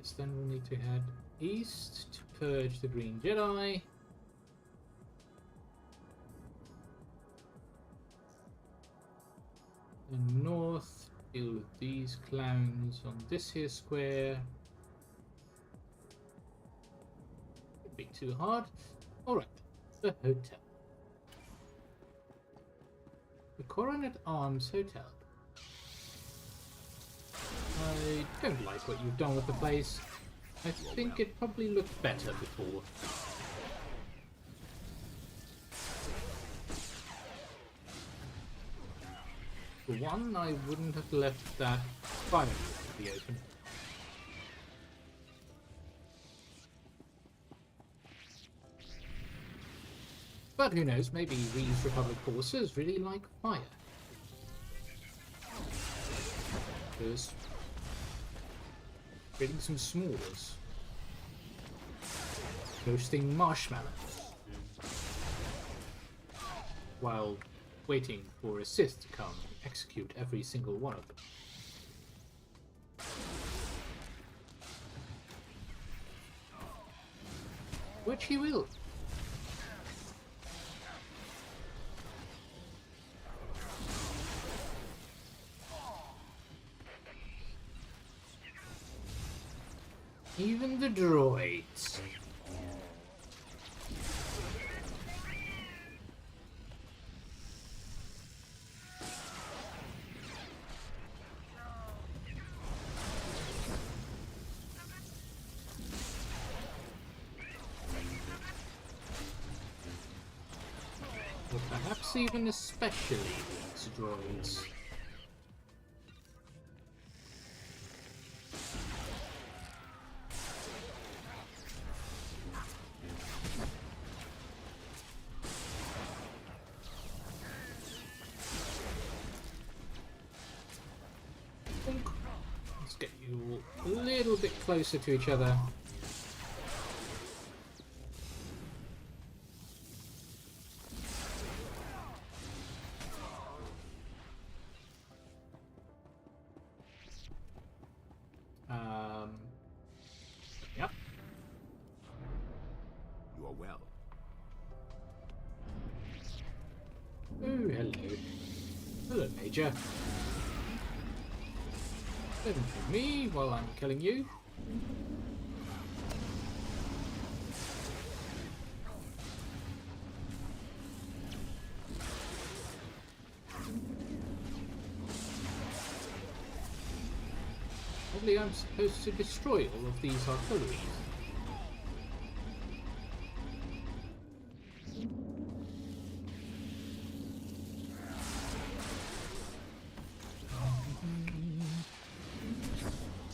Yes, then we'll need to head east to purge the Green Jedi. And north, deal with these clowns on this here square. Could be too hard. Alright, the hotel. The Coronet Arms Hotel. I don't like what you've done with the place. I think it probably looked better before. For one, I wouldn't have left that fire to be open. But who knows, maybe these Republic forces really like fire. Just creating some s'mores. Roasting marshmallows. While waiting for a Sith to come and execute every single one of them. Which he will. Even the droids. Or perhaps even especially these droids. Let's get you a little bit closer to each other. Yep. You are well. Oh, hello. Hello, Major. Don't kill me while I'm killing you. Probably I'm supposed to destroy all of these artilleries.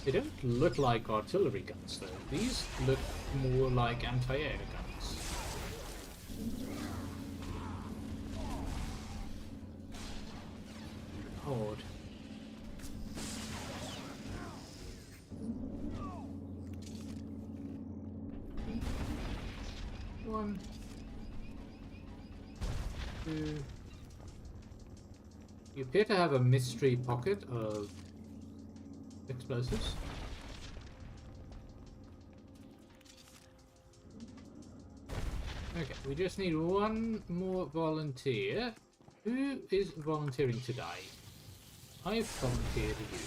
They don't look like artillery guns though. These look more like anti-air guns. Odd. One. Two. You appear to have a mystery pocket of explosives. Okay, we just need one more volunteer. Who is volunteering to die? I've volunteered you.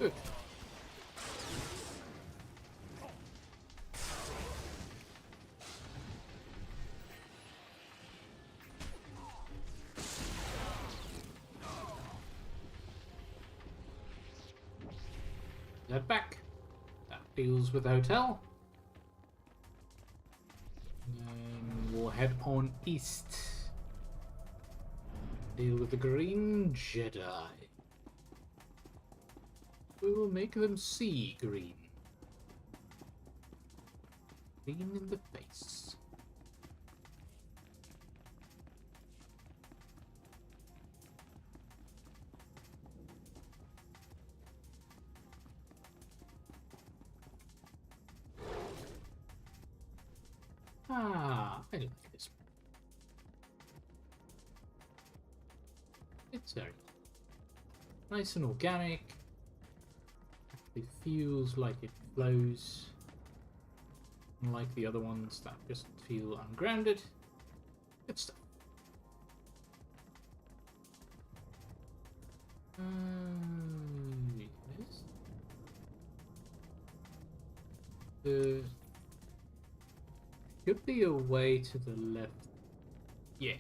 Good. That back. That deals with the hotel. And we'll head on east. Deal with the Green Jedi. We will make them see green. Green in the face. Ah, I like this. It's very nice and organic. It feels like it flows, unlike the other ones that just feel ungrounded. Good stuff. Yes. Should be a way to the left. Yeah.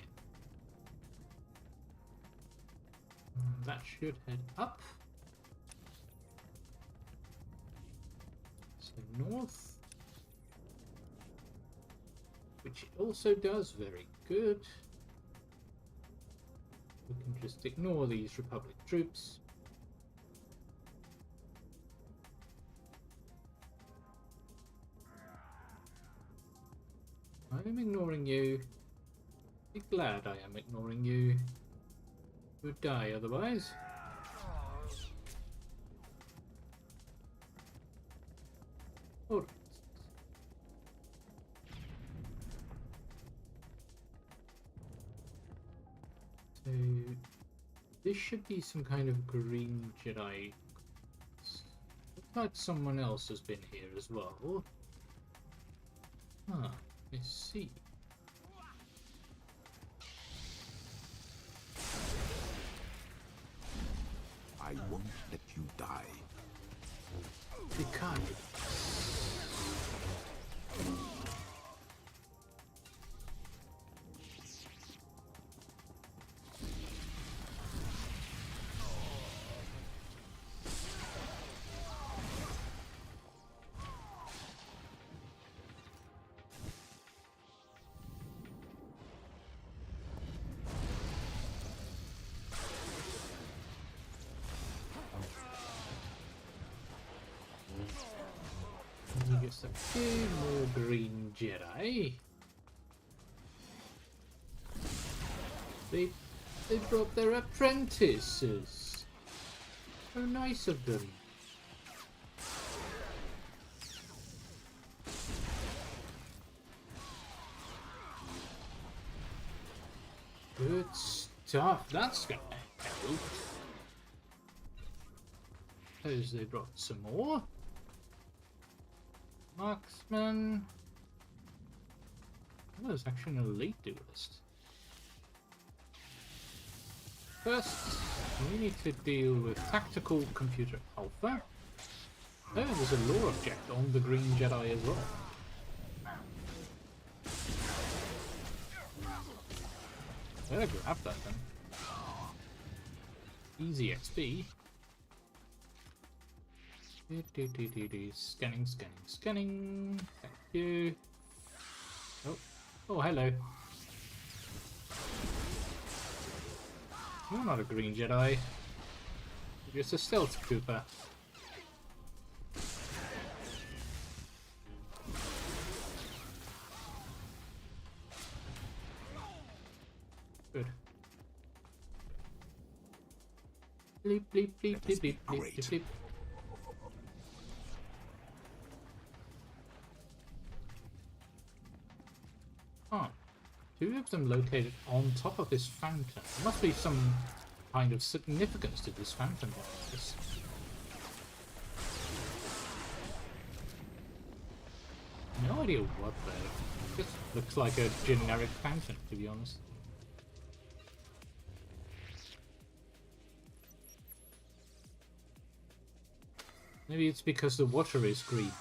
That should head up. So north. Which it also does very good. We can just ignore these Republic troops. I'm ignoring you. Be glad I am ignoring you. Would die otherwise. Alright. So this should be some kind of green Jedi. Looks like someone else has been here as well. Huh, let's see. I won't let you die. Be kind. Just a few more green Jedi. They brought their apprentices. So nice of them. Good stuff. That's gonna help. Suppose they brought some more. Marksman. Oh, there's actually an elite duelist. First, we need to deal with Tactical Computer Alpha. Oh, there's a lore object on the Green Jedi as well. Better grab that then. Easy XP. Scanning, scanning, scanning. Thank you. Oh, hello. You're not a green Jedi. You're just a stealth trooper. Good. Bleep, bleep, bleep, bleep, bleep, bleep, bleep, bleep. Oh, two of them located on top of this fountain. There must be some kind of significance to this fountain. No idea what though. Just looks like a generic fountain, to be honest. Maybe it's because the water is green.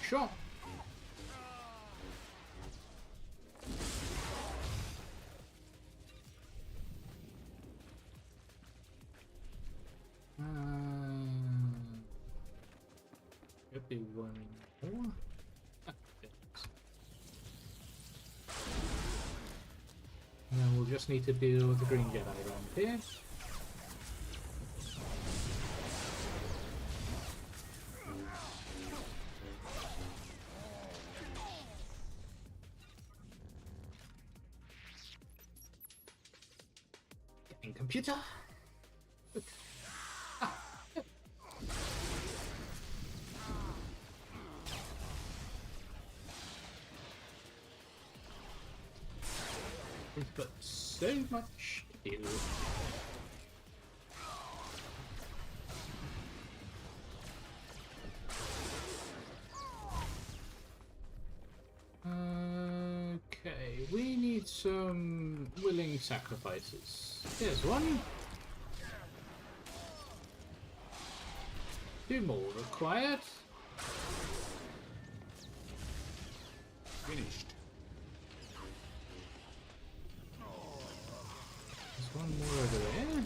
Sure. do one more. And then we'll just need to deal with the Green Jedi around here. Getting computer. Good. We've got so much to deal with. Okay, we need some willing sacrifices. Here's one. 2 more required. Finished. There's one more over there.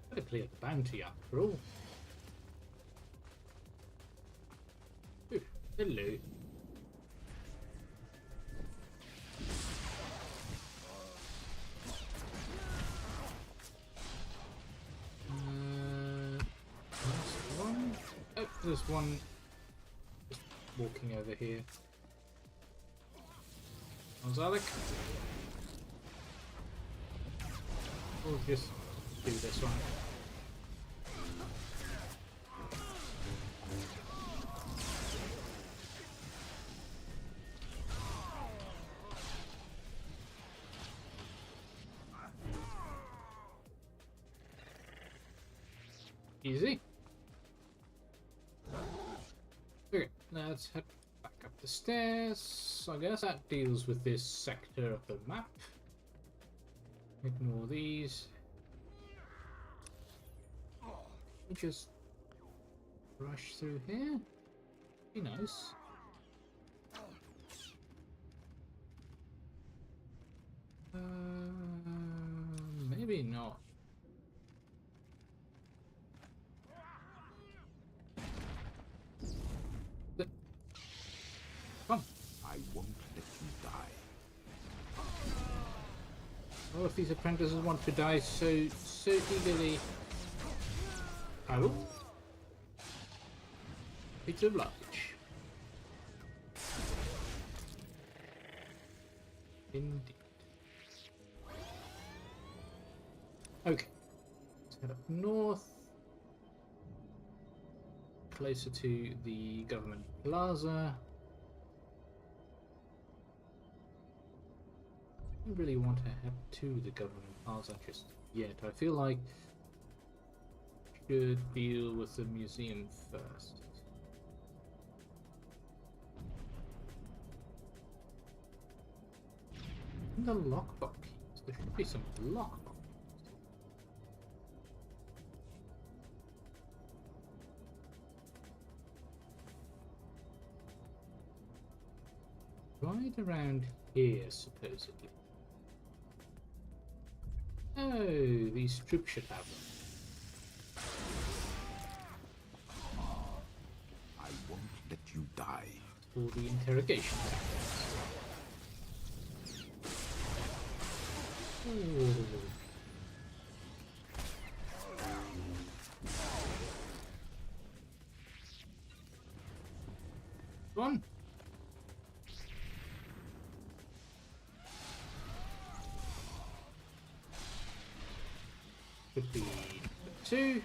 Gotta clear the bounty after all. Ooh, hello. Last one. Oh, there's one just walking over here. Gonzalek. We'll just do this one. Easy. Okay, let's head back up the stairs. So I guess that deals with this sector of the map. Ignore these. We just rush through here. Be nice. Maybe not. Come. I won't let you die. Oh, if these apprentices want to die so eagerly. Oh. It's a large. Indeed. Okay. Let's head up north. Closer to the government plaza. I don't really want to head to the government plaza just yet. I feel like I should deal with the museum first. And the lockbox keys. There should be some lockbox. Right around here, supposedly. Oh, these troops should have them. I won't let you die. For the interrogation tactics. One. Could be 2.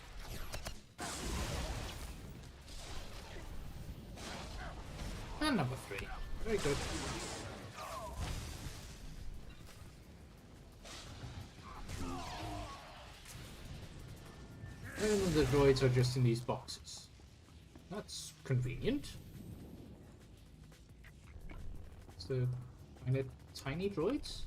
And number 3. Very good. And the droids are just in these boxes. That's convenient. So, tiny droids?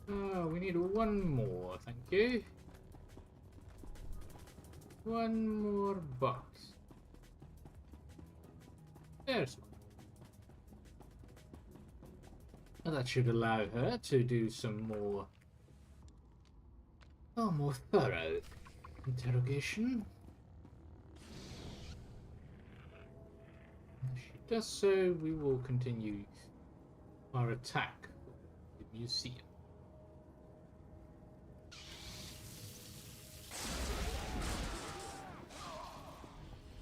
Oh, we need one more, thank you. One more box. There's one. Well, that should allow her to do some more, more thorough interrogation. As she does so, we will continue our attack of the museum.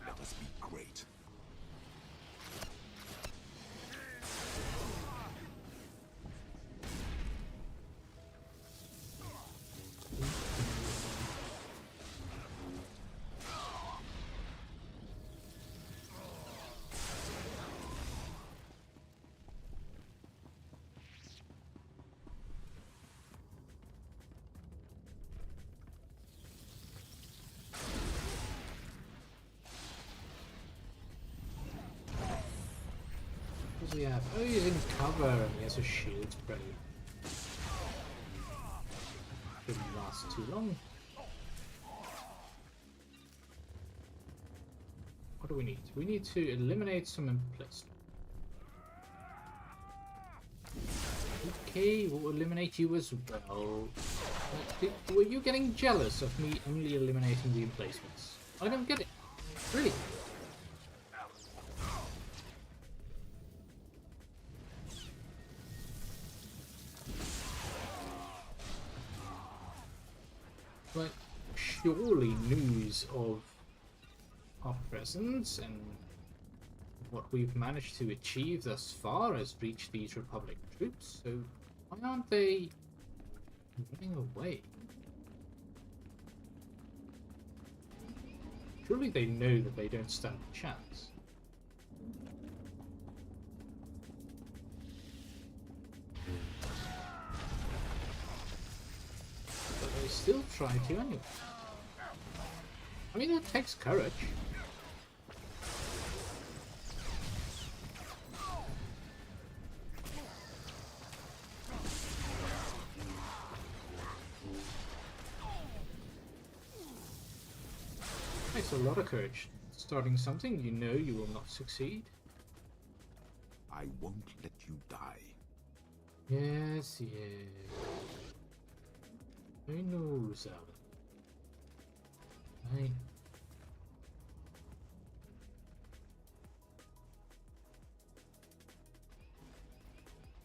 Let us be great. What does he have? Oh, he's in cover and he has a shield spray. Shouldn't last too long. What do we need? We need to eliminate some emplacement. Okay, we'll eliminate you as well. Were you getting jealous of me only eliminating the emplacements? I don't get it. Really? But surely news of our presence and what we've managed to achieve thus far has reached these Republic troops, so why aren't they running away? Surely they know that they don't stand a chance. But they still try to anyway. I mean, that takes courage. Takes a lot of courage. Starting something you know you will not succeed. I won't let you die. Yes, yes. I know, Sally.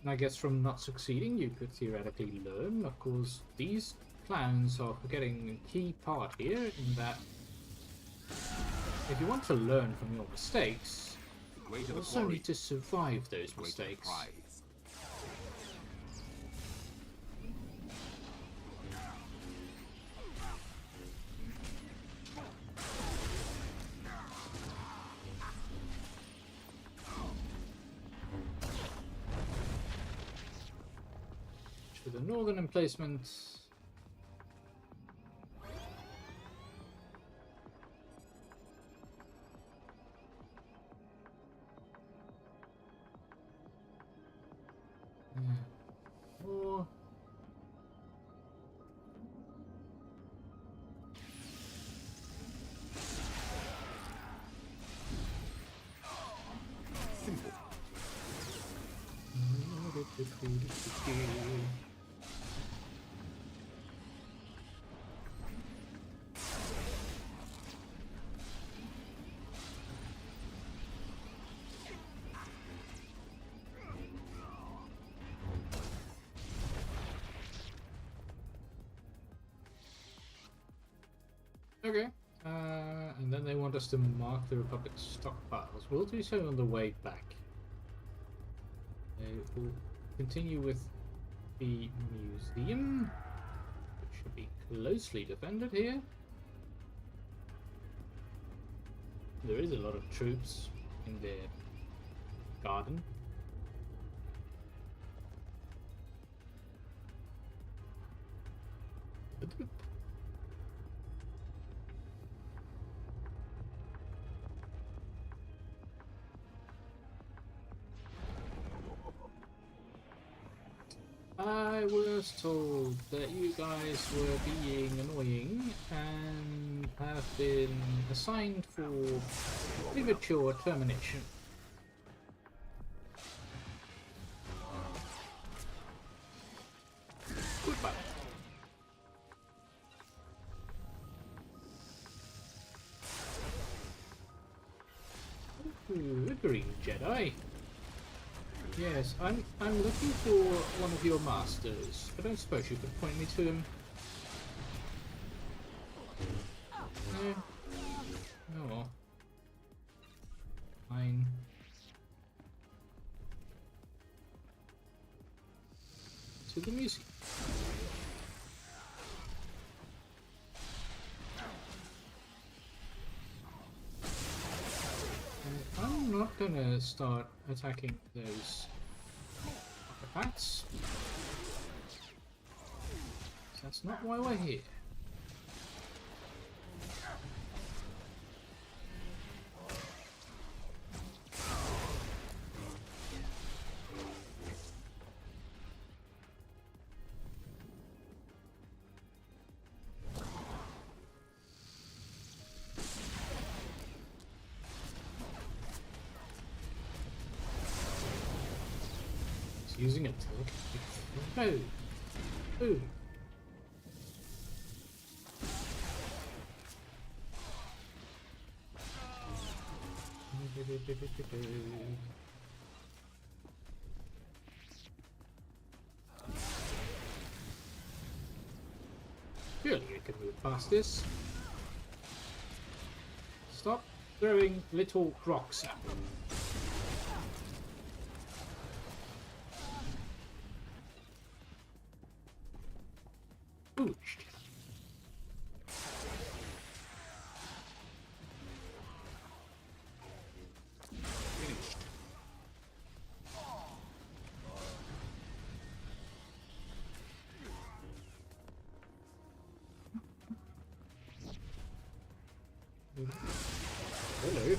And I guess from not succeeding you could theoretically learn. Of course, these clowns are forgetting a key part here in that if you want to learn from your mistakes, you also need to survive those mistakes. To the northern emplacement. Or simple. Okay, and then they want us to mark the Republic's stockpiles. We'll do so on the way back. We'll continue with the museum, which should be closely defended here. There is a lot of troops in their garden. I was told that you guys were being annoying and have been assigned for premature termination. Goodbye. Ooh, a green Jedi. Yes, I'm looking for one of your masters. I don't suppose you could point me to him. No. Oh well. Fine. To the music. I'm not gonna start attacking those artifacts. That's not why we're here. Using a telekinetic. No. Ooh. Surely you can move past this. Stop throwing little rocks at them. Finished. Hello.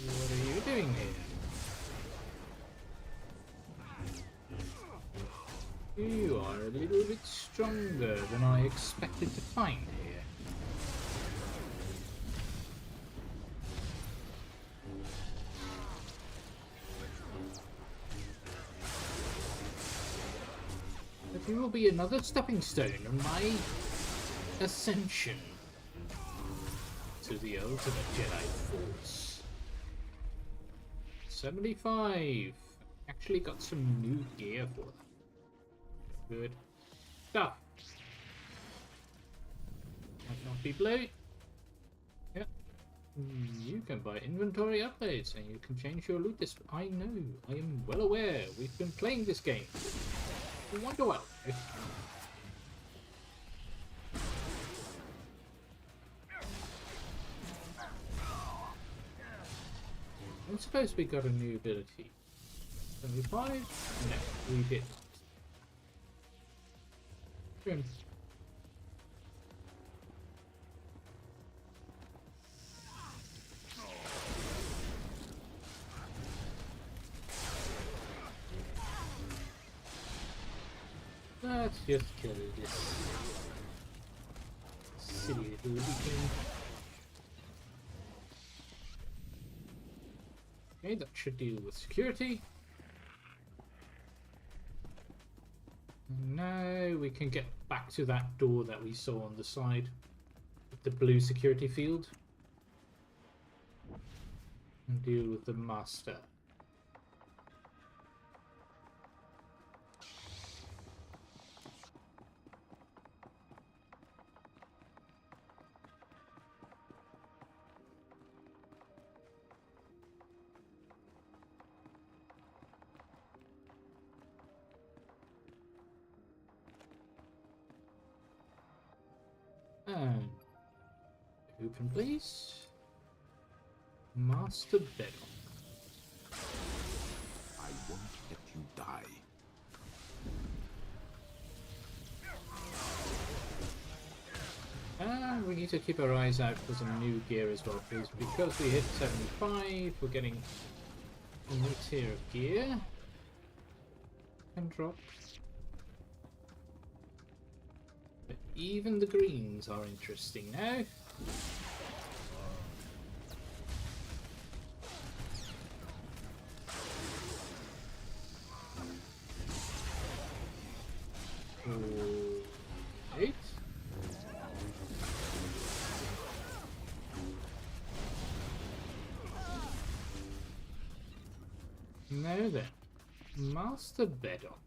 What are you doing here? You are a little bit stronger than I expected to find here. But you will be another stepping stone on my ascension to the ultimate Jedi Force. 75. Actually got some new gear for that. Good stuff. Might not be blue. Yep. You can buy inventory updates and you can change your loot display. I know. I am well aware. We've been playing this game. I wonder what. I suppose we got a new ability. 75? No, we did not. Trim. Let's just kill this silly little thing. Okay, that should deal with security. Now we can get back to that door that we saw on the side with the blue security field and deal with the master. And open, please. Master Bedrock. I won't let you die. And we need to keep our eyes out for some new gear as well, please. Because we hit 75, we're getting a new tier of gear. can drop. But even the greens are interesting now. Eight. Now then, Master Beddock.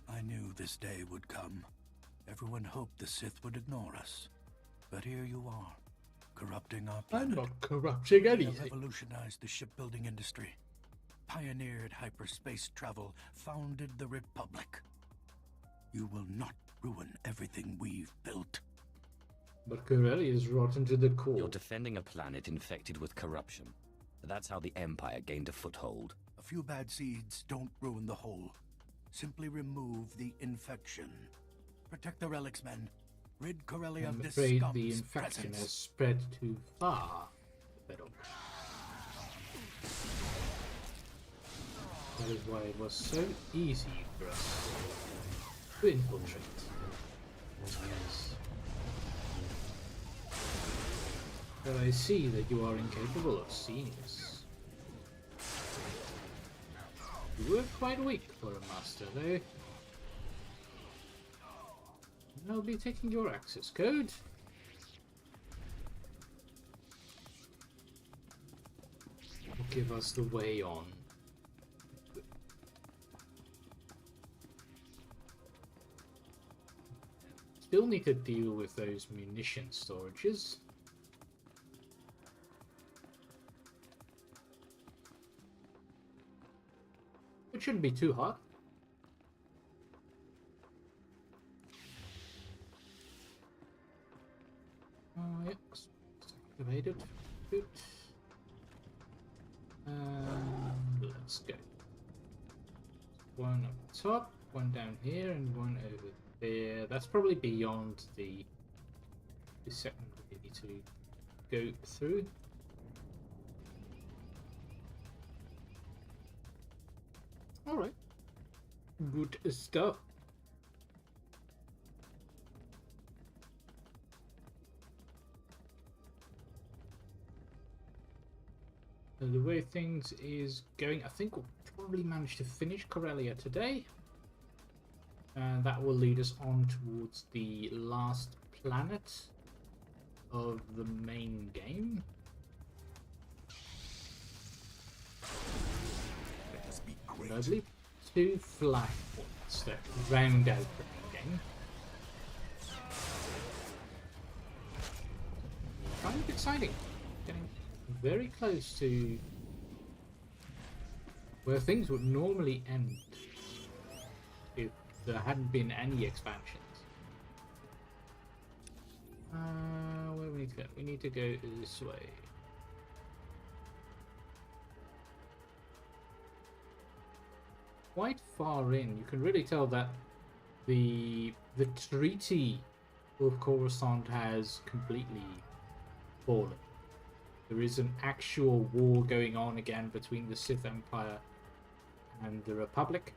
I knew this day would come. Everyone hoped the Sith would ignore us. But here you are, corrupting our planet. I'm not corrupting You anything. have revolutionized the shipbuilding industry, pioneered hyperspace travel, founded the Republic. You will not ruin everything we've built. But Corellia is rotten to the core. You're defending a planet infected with corruption. That's how the Empire gained a foothold. A few bad seeds don't ruin the whole. Simply remove the infection. Protect the relics, men. Rid Corellia I'm of this afraid scum's the infection presence. has spread too far. Beddock. That is why it was so easy for us to infiltrate. Yes. But I see that you are incapable of seeing us. You were quite weak for a master, though. And I'll be taking your access code. Will give us the way on. Still need to deal with those munition storages. It shouldn't be too hard. Yep, activated. Good. Let's go. One up top, one down here, and one over there. That's probably beyond the second we need to go through. Alright. Good stuff. So the way things is going, I think we'll probably manage to finish Corellia today. And that will lead us on towards the last planet of the main game. I believe 2 flag points that round out the main game. Kind of exciting. Getting very close to where things would normally end if there hadn't been any expansions. Where do we need to go? We need to go this way. Quite far in, you can really tell that the treaty of Coruscant has completely fallen. There is an actual war going on again between the Sith Empire and the Republic.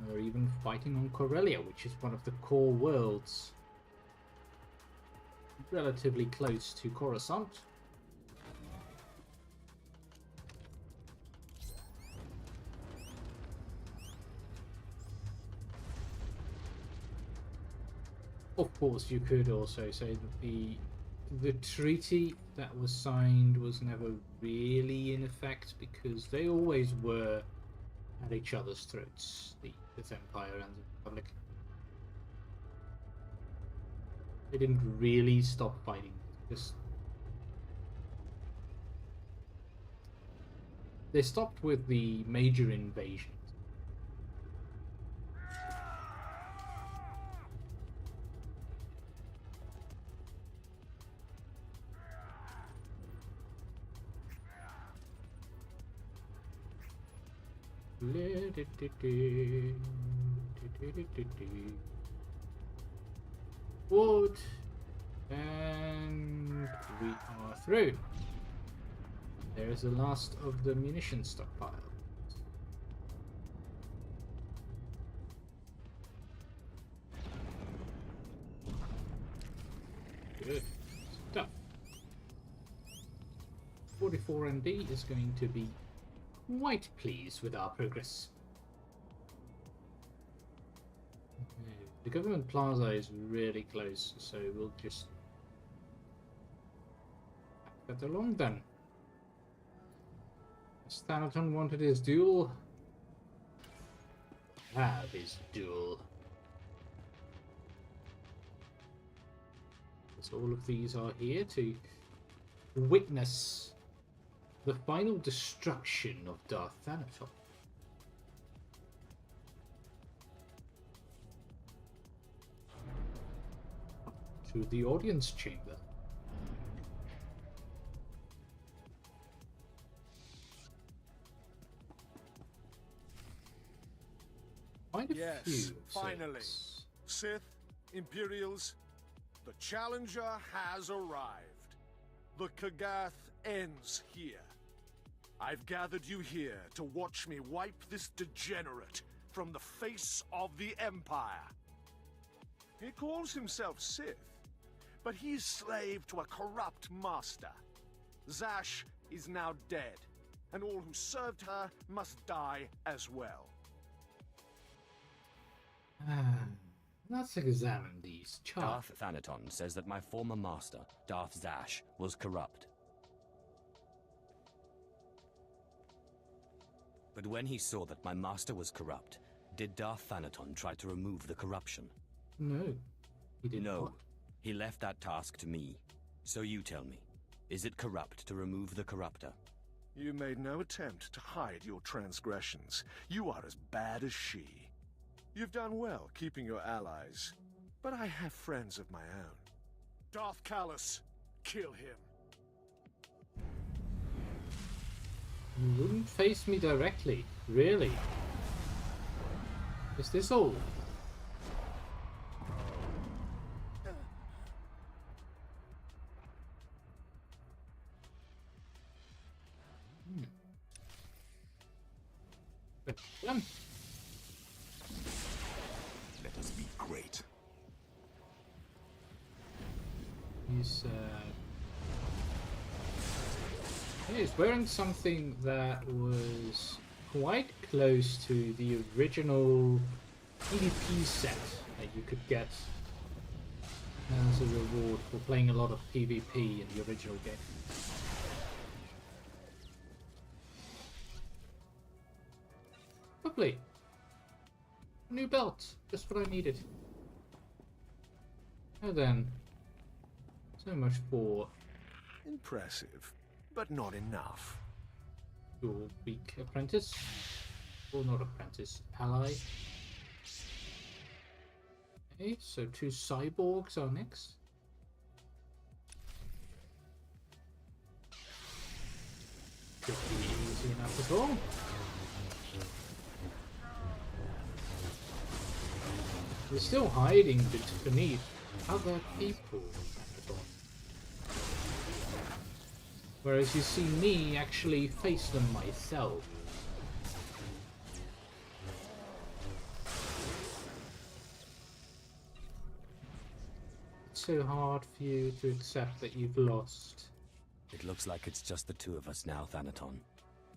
They're even fighting on Corellia, which is one of the core worlds relatively close to Coruscant. Of course, you could also say that the treaty that was signed was never really in effect because they always were at each other's throats, the Empire and the Republic. They didn't really stop fighting, just they stopped with the major invasion. Wood and through. There is the last of the munition stockpile. Good stuff. 44 MD is going to be quite pleased with our progress. Okay. The government plaza is really close, so we'll just pack that along then. Thanaton wanted his duel. Have his duel. So all of these are here to witness the final destruction of Darth Thanaton. To the audience chamber. Yes, finally. Sith, Imperials, the Challenger has arrived. The Kaggath ends here. I've gathered you here to watch me wipe this degenerate from the face of the Empire. He calls himself Sith, but he's slave to a corrupt master. Zash is now dead, and all who served her must die as well. Let's examine these charts. Darth Thanaton says that my former master, Darth Zash, was corrupt. But when he saw that my master was corrupt, did Darth Thanaton try to remove the corruption? No, he did not. No, he left that task to me. So you tell me, is it corrupt to remove the corruptor? You made no attempt to hide your transgressions. You are as bad as she. You've done well keeping your allies, but I have friends of my own. Darth Callus, kill him. You wouldn't face me directly, really? Is this all? Let us be great. He's wearing something that was quite close to the original PvP set that you could get as a reward for playing a lot of PvP in the original game. Lovely. New belt, just what I needed. And then, so much for impressive, but not enough. Your weak apprentice, or not apprentice, ally. Okay, so 2 cyborgs are next. Should be easy enough at all. They're still hiding beneath other people. Whereas you see me actually face them myself. It's so hard for you to accept that you've lost. It looks like it's just the two of us now, Thanaton.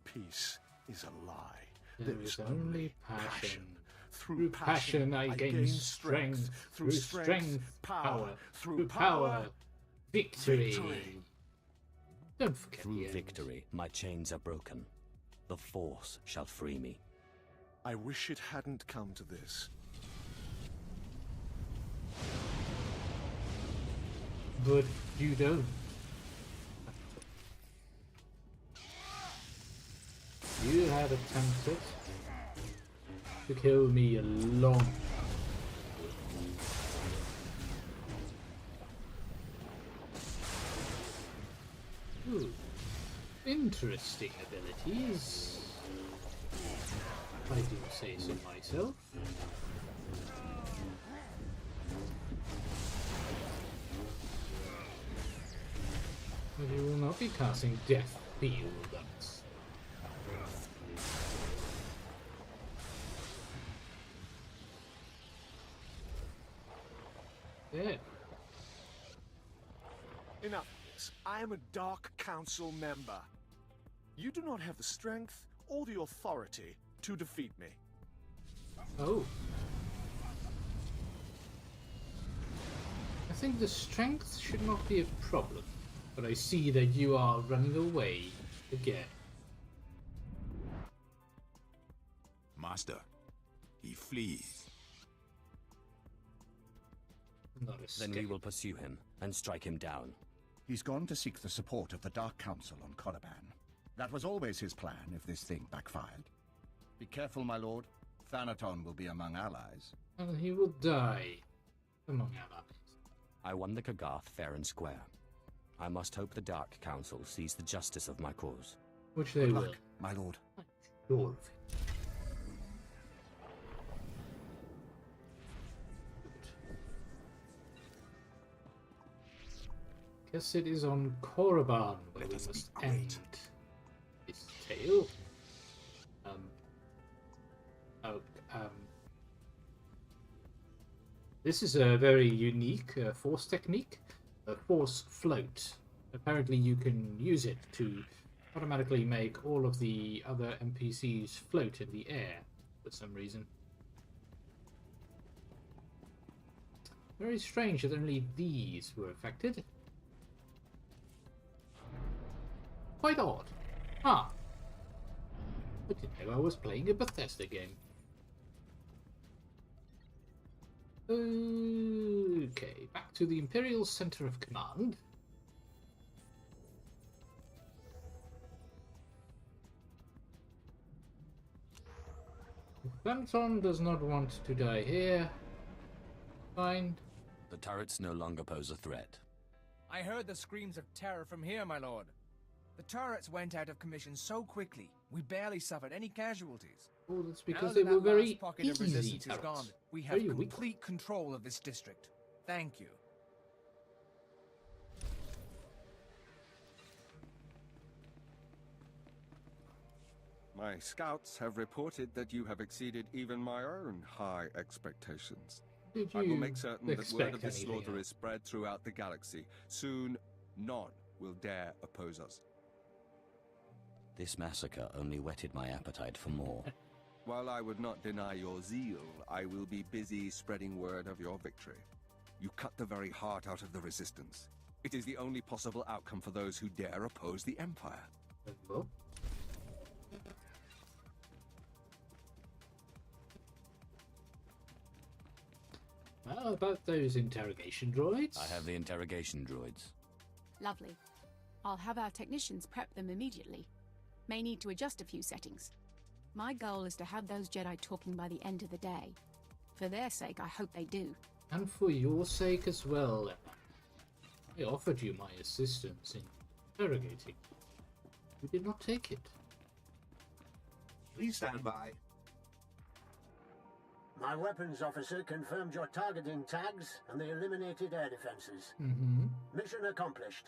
Peace is a lie. There is only passion. Through passion I gain strength. Through strength, power. Through power, victory. Don't forget Through victory, my chains are broken. The Force shall free me. I wish it hadn't come to this. But you don't. You had attempted to kill me a long Ooh, interesting abilities. I do say so myself. But you will not be casting death field guns. Yeah. Enough of this. I am a Dark Council member. You do not have the strength or the authority to defeat me. Oh. I think the strength should not be a problem, but I see that you are running away again. Master, he flees. Then we will pursue him and strike him down. He's gone to seek the support of the Dark Council on Korriban. That was always his plan if this thing backfired. Be careful, my lord. Thanaton will be among allies. And he will die among allies. I won the Kaggath fair and square. I must hope the Dark Council sees the justice of my cause. Which they Good will. luck, my lord. Sure of it. Guess it is on Korriban where we must end this tale. This is a very unique force technique, a force float. Apparently you can use it to automatically make all of the other NPCs float in the air for some reason. Very strange that only these were affected. Quite odd. Ah. I didn't know I was playing a Bethesda game. Okay, back to the Imperial Center of Command. Thanaton does not want to die here. Fine. The turrets no longer pose a threat. I heard the screams of terror from here, my lord. The turrets went out of commission so quickly, we barely suffered any casualties. Oh, that's because Now they that were that very last pocket of easy resistance is turrets. gone, we have Very weak. complete control of this district. Thank you. My scouts have reported that you have exceeded even my own high expectations. Did I will you make certain that word expect of this anything slaughter else? is spread throughout the galaxy. Soon, none will dare oppose us. This massacre only whetted my appetite for more. While I would not deny your zeal, I will be busy spreading word of your victory. You cut the very heart out of the Resistance. It is the only possible outcome for those who dare oppose the Empire. Well. How about those interrogation droids? I have the interrogation droids. Lovely. I'll have our technicians prep them immediately. May need to adjust a few settings. My goal is to have those Jedi talking by the end of the day. For their sake, I hope they do. And for your sake as well. I offered you my assistance in interrogating. You did not take it. Please stand by. My weapons officer confirmed your targeting tags and the eliminated air defenses. Mission accomplished.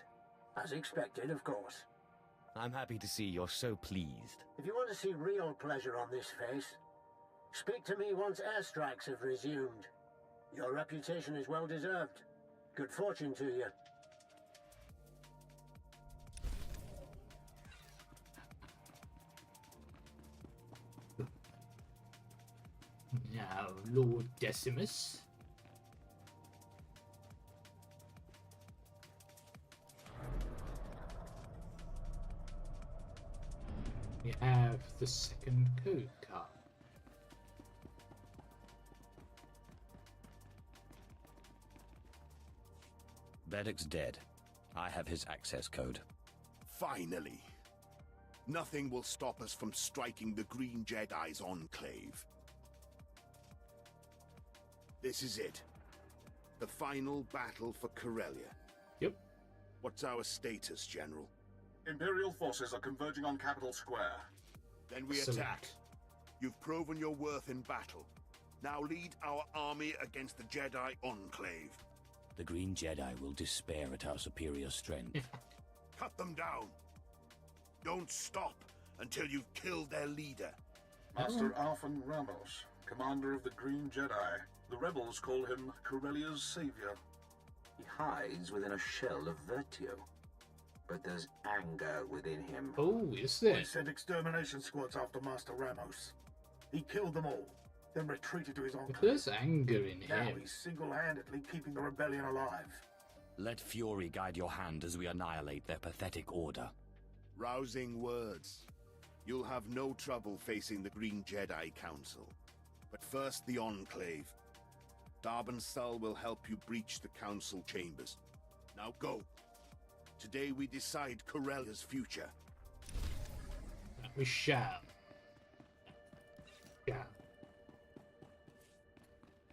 As expected, of course. I'm happy to see you're so pleased. If you want to see real pleasure on this face, speak to me once airstrikes have resumed. Your reputation is well deserved. Good fortune to you. Now, Lord Decimus. We have the second code card. Beddock's dead. I have his access code. Finally. Nothing will stop us from striking the Green Jedi's enclave. This is it. The final battle for Corellia. Yep. What's our status, General? Imperial forces are converging on Capital Square. Then we attack. You've proven your worth in battle. Now lead our army against the Jedi Enclave. The Green Jedi will despair at our superior strength. cut them down. Don't stop until you've killed their leader. Master Arthur Ramos, commander of the Green Jedi. The rebels call him Corellia's savior. He hides within a shell of virtue. But there's anger within him. Oh, is there? We sent extermination squads after Master Ramos. He killed them all, then retreated to his enclave. There's anger in Now him. he's single-handedly keeping the rebellion alive. Let fury guide your hand as we annihilate their pathetic order. Rousing words. You'll have no trouble facing the Green Jedi Council. But first the Enclave. Darben Sul will help you breach the Council chambers. Now go. Today we decide Corellia's future. We shall. Yeah.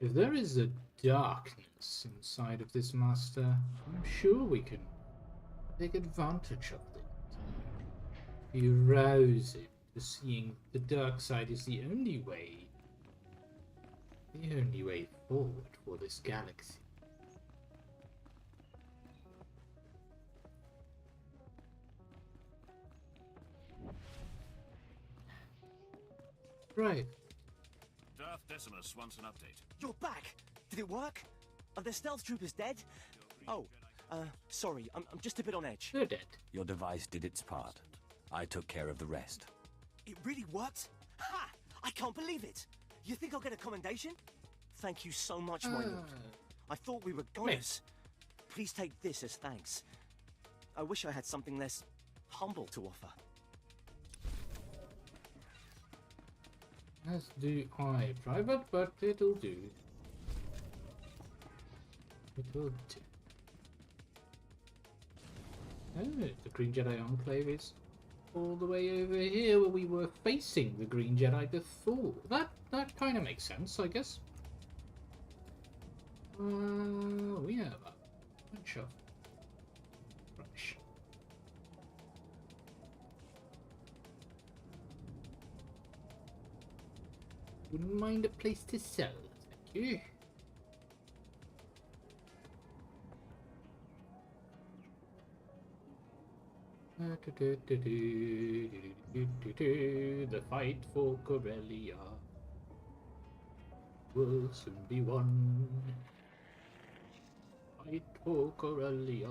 If there is a darkness inside of this master, I'm sure we can take advantage of it. You rouse it to seeing the dark side is the only way forward for this galaxy. Right. Darth Decimus wants an update. You're back! Did it work? Are the stealth troopers dead? Oh, sorry, I'm just a bit on edge. They're dead. Your device did its part. I took care of the rest. It really worked? Ha! I can't believe it! You think I'll get a commendation? Thank you so much, my lord. I thought we were goners. Please take this as thanks. I wish I had something less humble to offer. As do I, private, but it'll do. It'll do. Oh, the Green Jedi Enclave is all the way over here where we were facing the Green Jedi before. That kind of makes sense, I guess. We have a bunch of rubbish. Wouldn't mind a place to sell, thank you. The fight for Corellia will soon be won. Fight for Corellia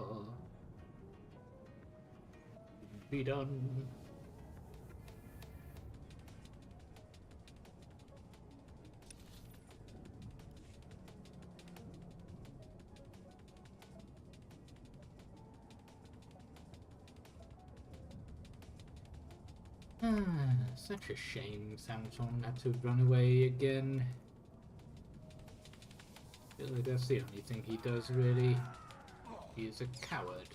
be done. Such a shame Thanaton had to run away again. I feel like that's the only thing he does, really. He is a coward.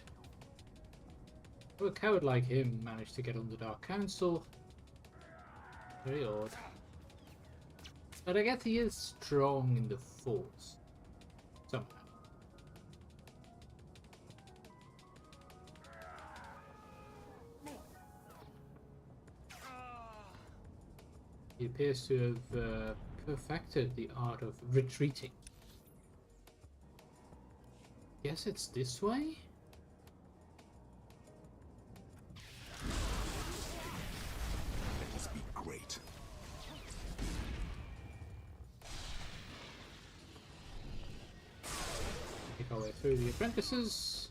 Oh, a coward like him managed to get on the Dark Council. Very odd. But I guess he is strong in the Force. Somehow. He appears to have perfected the art of retreating. Guess it's this way? Let this be great. Make our way through the apprentices.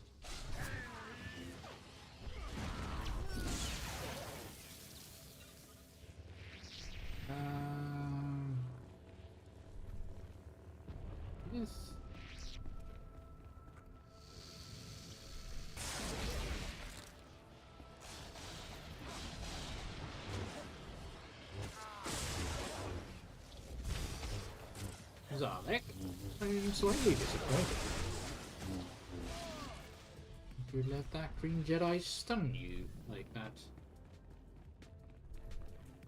Yes. Zarek, I'm slightly disappointed. You let that Green Jedi stun you like that.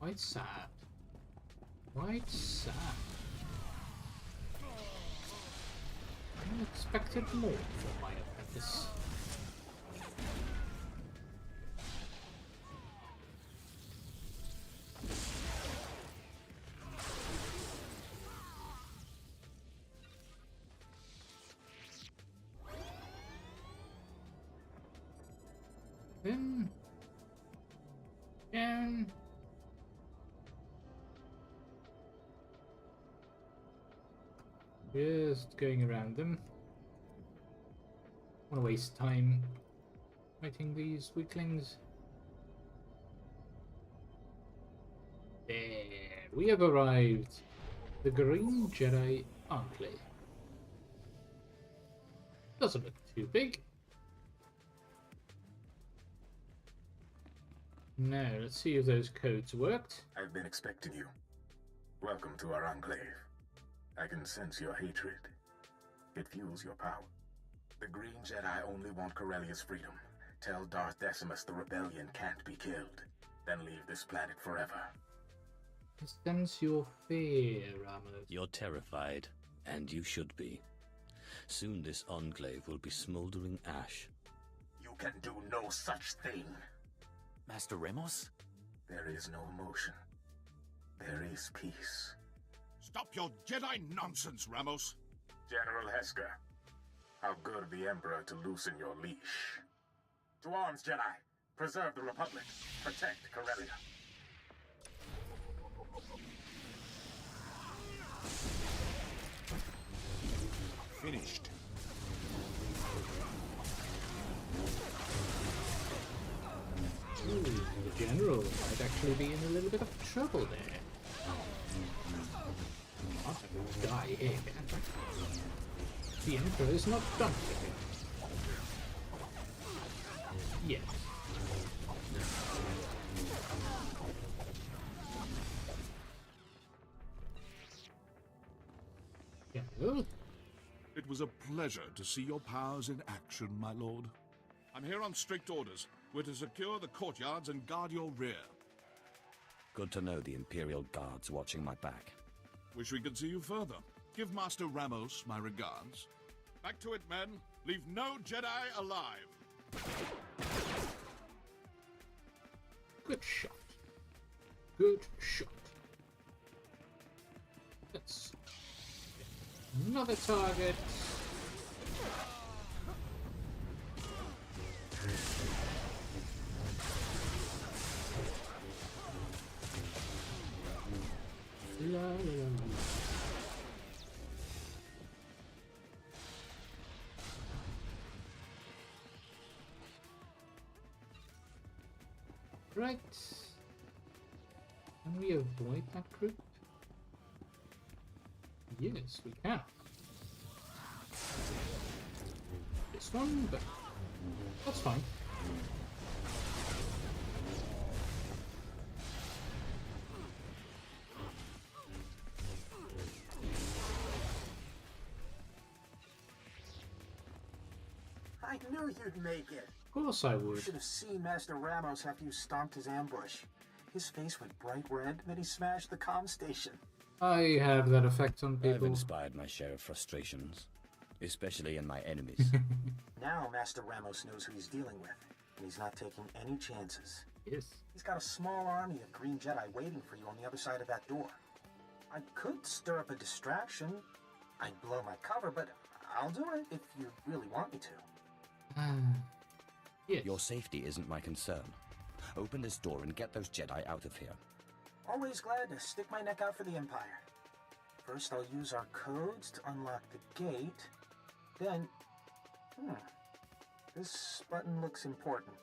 Quite sad. Quite sad. I expected more from my apprentice. Then down. Just going around them. I want to waste time fighting these weaklings. There, we have arrived. The Green Jedi Enclave. Doesn't look too big. Now, let's see if those codes worked. I've been expecting you. Welcome to our Enclave. I can sense your hatred. It fuels your power. The Green Jedi only want Corellia's freedom. Tell Darth Decimus the rebellion can't be killed. Then leave this planet forever. I sense your fear, Ramos. You're terrified, and you should be. Soon this enclave will be smoldering ash. You can do no such thing. Master Ramos? There is no emotion. There is peace. Stop your Jedi nonsense, Ramos! General Heska, how good of the Emperor to loosen your leash. To arms, Jedi! Preserve the Republic. Protect Corellia. Finished. Ooh, the General might actually be in a little bit of trouble there. Not a guy here. The Emperor is not done with him. Yes. General? It was a pleasure to see your powers in action, my lord. I'm here on strict orders. We're to secure the courtyards and guard your rear. Good to know the Imperial Guard's watching my back. Wish we could see you further. Give Master Ramos my regards. Back to it, men. Leave no Jedi alive. Good shot. Good shot. Let's get another target. La, la, la. Right. Can we avoid that group? Yes, we can. This one, but that's fine. I knew you'd make it. Of course I would. You should have seen Master Ramos after you stomped his ambush. His face went bright red, then he smashed the comm station. I have that effect on people. I've inspired my share of frustrations, especially in my enemies. Now Master Ramos knows who he's dealing with, and he's not taking any chances. Yes. He's got a small army of Green Jedi waiting for you on the other side of that door. I could stir up a distraction. I'd blow my cover, but I'll do it if you really want me to. Yes. Your safety isn't my concern. Open this door and get those Jedi out of here. Always glad to stick my neck out for the Empire. First, I'll use our codes to unlock the gate. Then, this button looks important.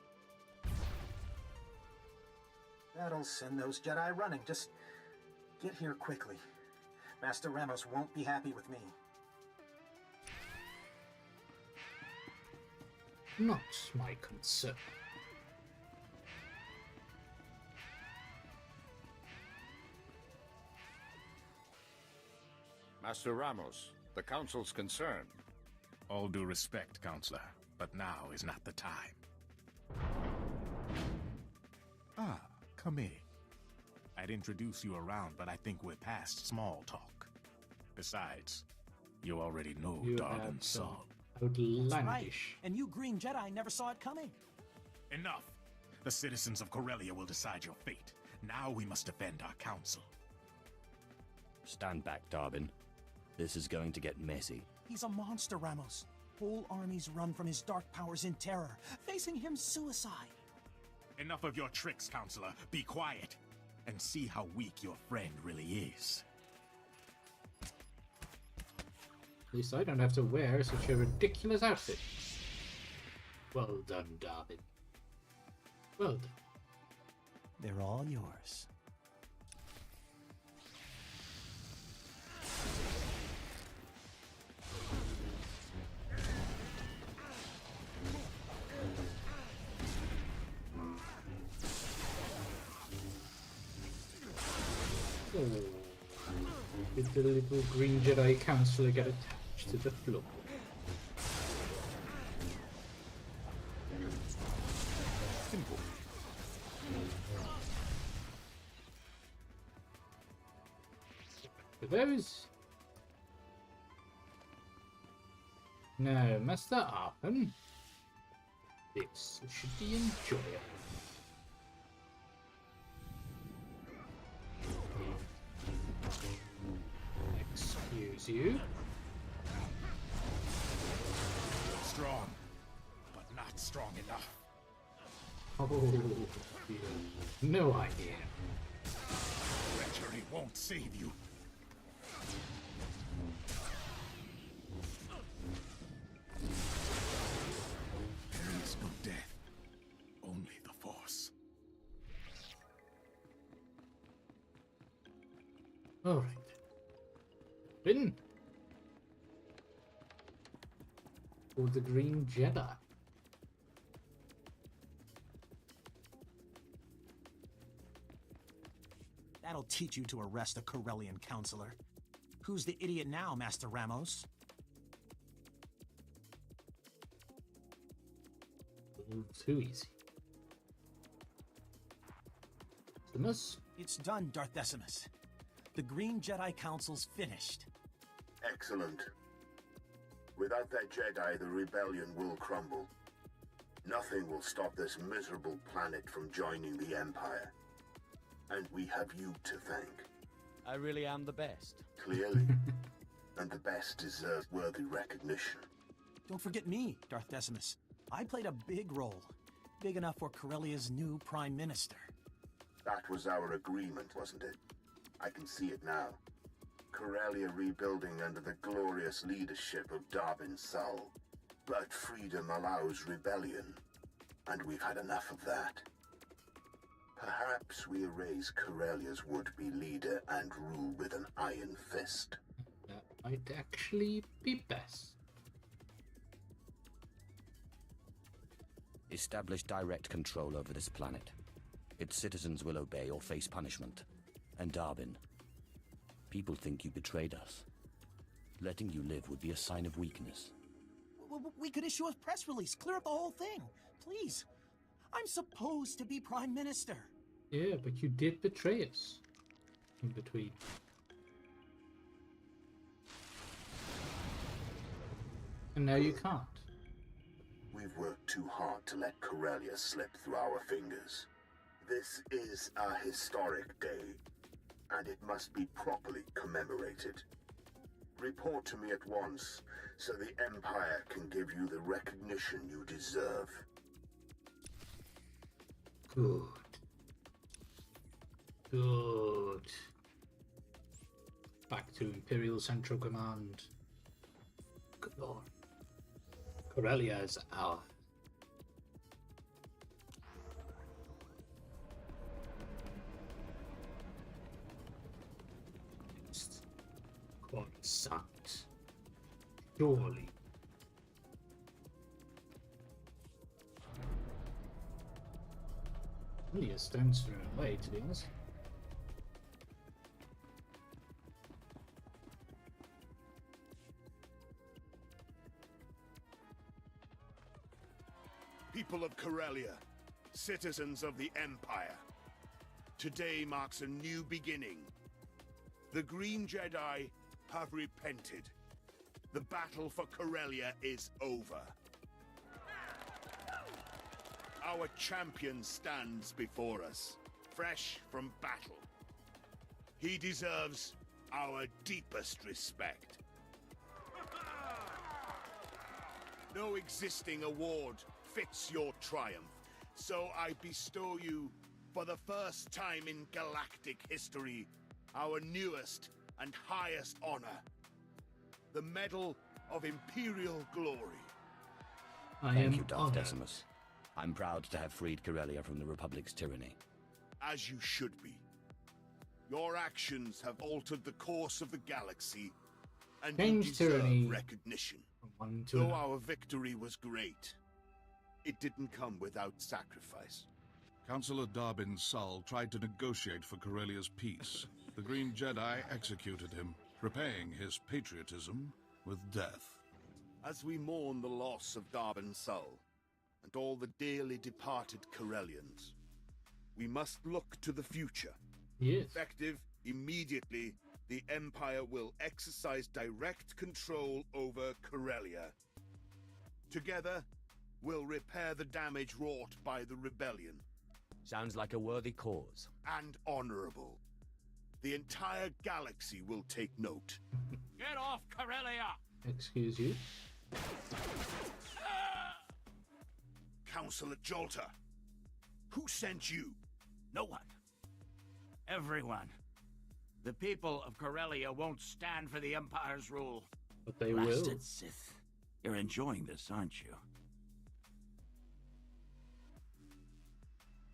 That'll send those Jedi running. Just get here quickly. Master Ramos won't be happy with me. Not my concern. Master Ramos, the Council's concerned. All due respect, Counselor, but now is not the time. Ah, come in. I'd introduce you around, but I think we're past small talk. Besides, you already know Darth Thanaton. That's right. And you Green Jedi never saw it coming. Enough! The citizens of Corellia will decide your fate. Now we must defend our council. Stand back, Darbin. This is going to get messy. He's a monster, Ramos. Whole armies run from his dark powers in terror. Facing him, suicide. Enough of your tricks, Counselor. Be quiet. And see how weak your friend really is. At least I don't have to wear such a ridiculous outfit. Well done, Darwin. Well done. They're all yours. Oh. Did the little green Jedi Counselor get attached to the floor? Simple. For those. Now, Master Arpen. This should be enjoyable. Excuse you. Strong, but not strong enough. Oh, yeah. No idea. Treachery won't save you. There is no death, only the Force. All right. Bin. Or the Green Jedi. That'll teach you to arrest a Corellian counselor. Who's the idiot now, Master Ramos? Too easy. Decimus? It's done, Darth Decimus. The Green Jedi Council's finished. Excellent. Without that Jedi, the rebellion will crumble. Nothing will stop this miserable planet from joining the Empire. And we have you to thank. I really am the best. Clearly. And the best deserve worthy recognition. Don't forget me, Darth Decimus. I played a big role. Big enough for Corellia's new Prime Minister. That was our agreement, wasn't it? I can see it now. Corellia rebuilding under the glorious leadership of Darbin Sul. But freedom allows rebellion. And we've had enough of that. Perhaps we erase Corellia's would-be leader and rule with an iron fist. That might actually be best. Establish direct control over this planet. Its citizens will obey or face punishment. And Darbin, people think you betrayed us. Letting you live would be a sign of weakness. We could issue a press release, clear up the whole thing. Please. I'm supposed to be Prime Minister. Yeah, but you did betray us. In between. And now you can't. We've worked too hard to let Corellia slip through our fingers. This is a historic day, and it must be properly commemorated. Report to me at once, so the Empire can give you the recognition you deserve. Good. Good. Back to Imperial Central Command. Good lord. Corellia is our. Coruscant. Surely. Only a stone's throw away, to be honest. People of Corellia, citizens of the Empire. Today marks a new beginning. The Green Jedi have repented. The battle for Corellia is over. Our champion stands before us, fresh from battle. He deserves our deepest respect. No existing award fits your triumph, So I bestow you, for the first time in galactic history, our newest and highest honor, the Medal of Imperial Glory. Thank you, Darth Decimus. I'm proud to have freed Corellia from the Republic's tyranny. As you should be. Your actions have altered the course of the galaxy, and you deserve recognition. Though our victory was great, it didn't come without sacrifice. Councillor Darbin Sull tried to negotiate for Corellia's peace. The Green Jedi executed him, repaying his patriotism with death. As we mourn the loss of Darbin Sull, and all the dearly departed Corellians, we must look to the future. Yes. Effective immediately, the Empire will exercise direct control over Corellia. Together, we'll repair the damage wrought by the rebellion. Sounds like a worthy cause. And honorable. The entire galaxy will take note. Get off, Corellia! Excuse you? Councillor Jolter, who sent you? No one. Everyone. The people of Corellia won't stand for the Empire's rule. But they Blasted will. Sith. You're enjoying this, aren't you?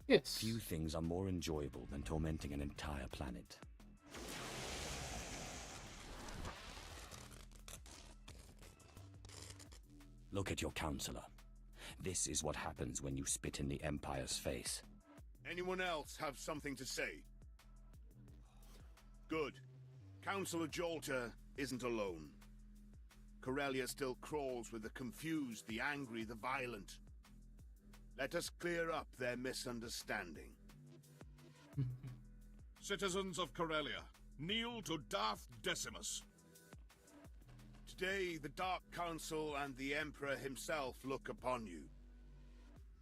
Yes. Few things are more enjoyable than tormenting an entire planet. Look at your counselor. This is what happens when you spit in the Empire's face. Anyone else have something to say? Good. Councillor Jolter isn't alone. Corellia still crawls with the confused, the angry, the violent. Let us clear up their misunderstanding. Citizens of Corellia, kneel to Darth Decimus. Today, the Dark Council and the Emperor himself look upon you.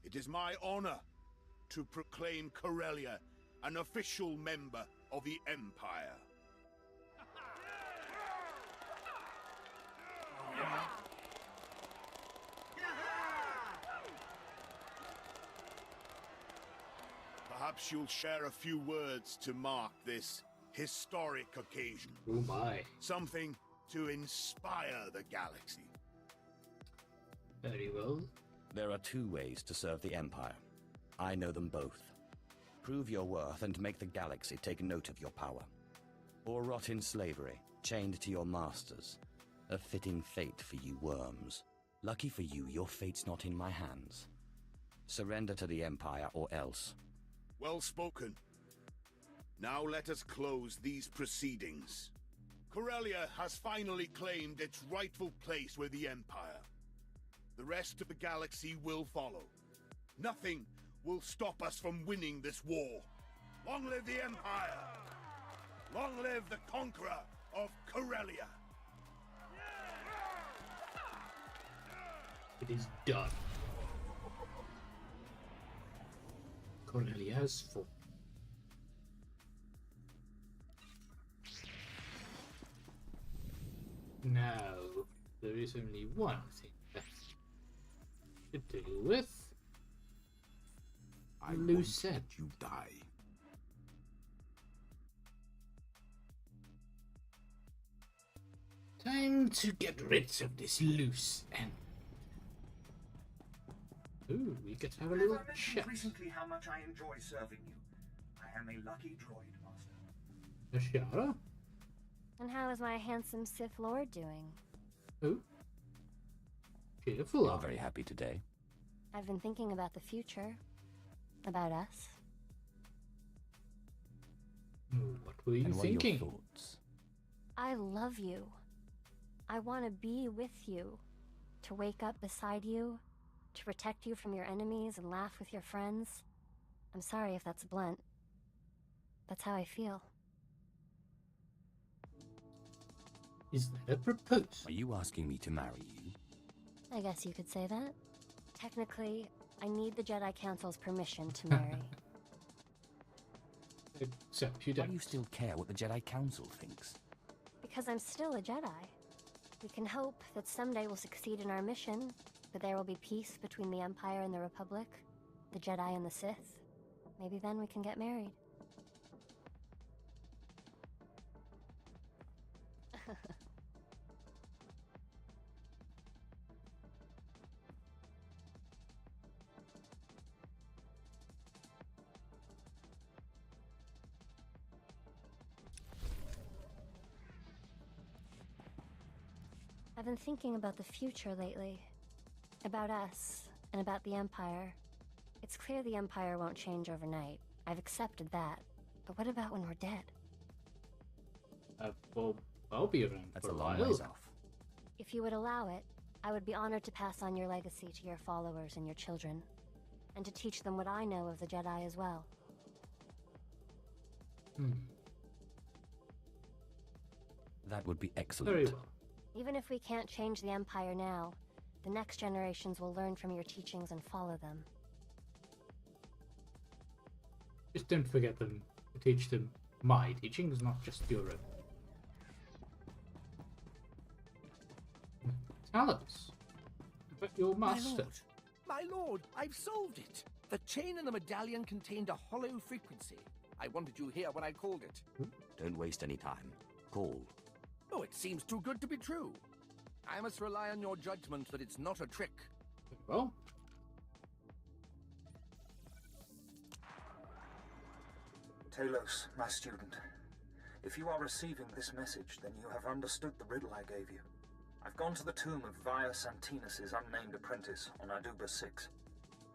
It is my honor to proclaim Corellia an official member of the Empire. Perhaps you'll share a few words to mark this historic occasion. Oh my. Something to inspire the galaxy. Very well. There are two ways to serve the Empire. I know them both. Prove your worth and make the galaxy take note of your power. Or rot in slavery, chained to your masters. A fitting fate for you worms. Lucky for you, your fate's not in my hands. Surrender to the Empire or else. Well spoken. Now let us close these proceedings. Corellia has finally claimed its rightful place with the Empire. The rest of the galaxy will follow. Nothing will stop us from winning this war. Long live the Empire! Long live the conqueror of Corellia! It is done. Corellia has fallen. Now, there is only one thing left to deal with. I won't let you die. Time to get rid of this loose end. Ooh, we get to have a little I've mentioned chat. recently how much I enjoy serving you. I am a lucky droid master. Ashara? And how is my handsome Sith Lord doing? Oh. Cheerful. I'm very happy today. I've been thinking about the future. About us. What were you And what thinking? are your thoughts? I love you. I want to be with you. To wake up beside you. To protect you from your enemies and laugh with your friends. I'm sorry if that's blunt. That's how I feel. Is that a proposal? Are you asking me to marry you? I guess you could say that. Technically, I need the Jedi Council's permission to marry. Except you Why don't. do you still care what the Jedi Council thinks? Because I'm still a Jedi. We can hope that someday we'll succeed in our mission, that there will be peace between the Empire and the Republic, the Jedi and the Sith. Maybe then we can get married. I've been thinking about the future lately. About us, and about the Empire. It's clear the Empire won't change overnight. I've accepted that. But what about when we're dead? Well, I'll be around That's for a a long while. ways off. If you would allow it, I would be honored to pass on your legacy to your followers and your children. And to teach them what I know of the Jedi as well. That would be excellent. Very well. Even if we can't change the Empire now, the next generations will learn from your teachings and follow them. Just don't forget them. To teach them my teachings, not just your own. Tell us about your master. My lord, I've solved it. The chain in the medallion contained a hollow frequency. I wanted you here when I called it. Don't waste any time. Call. Oh, it seems too good to be true. I must rely on your judgment that it's not a trick. Well. Talos, my student. If you are receiving this message, then you have understood the riddle I gave you. I've gone to the tomb of Via Santinus' unnamed apprentice on Aduba 6.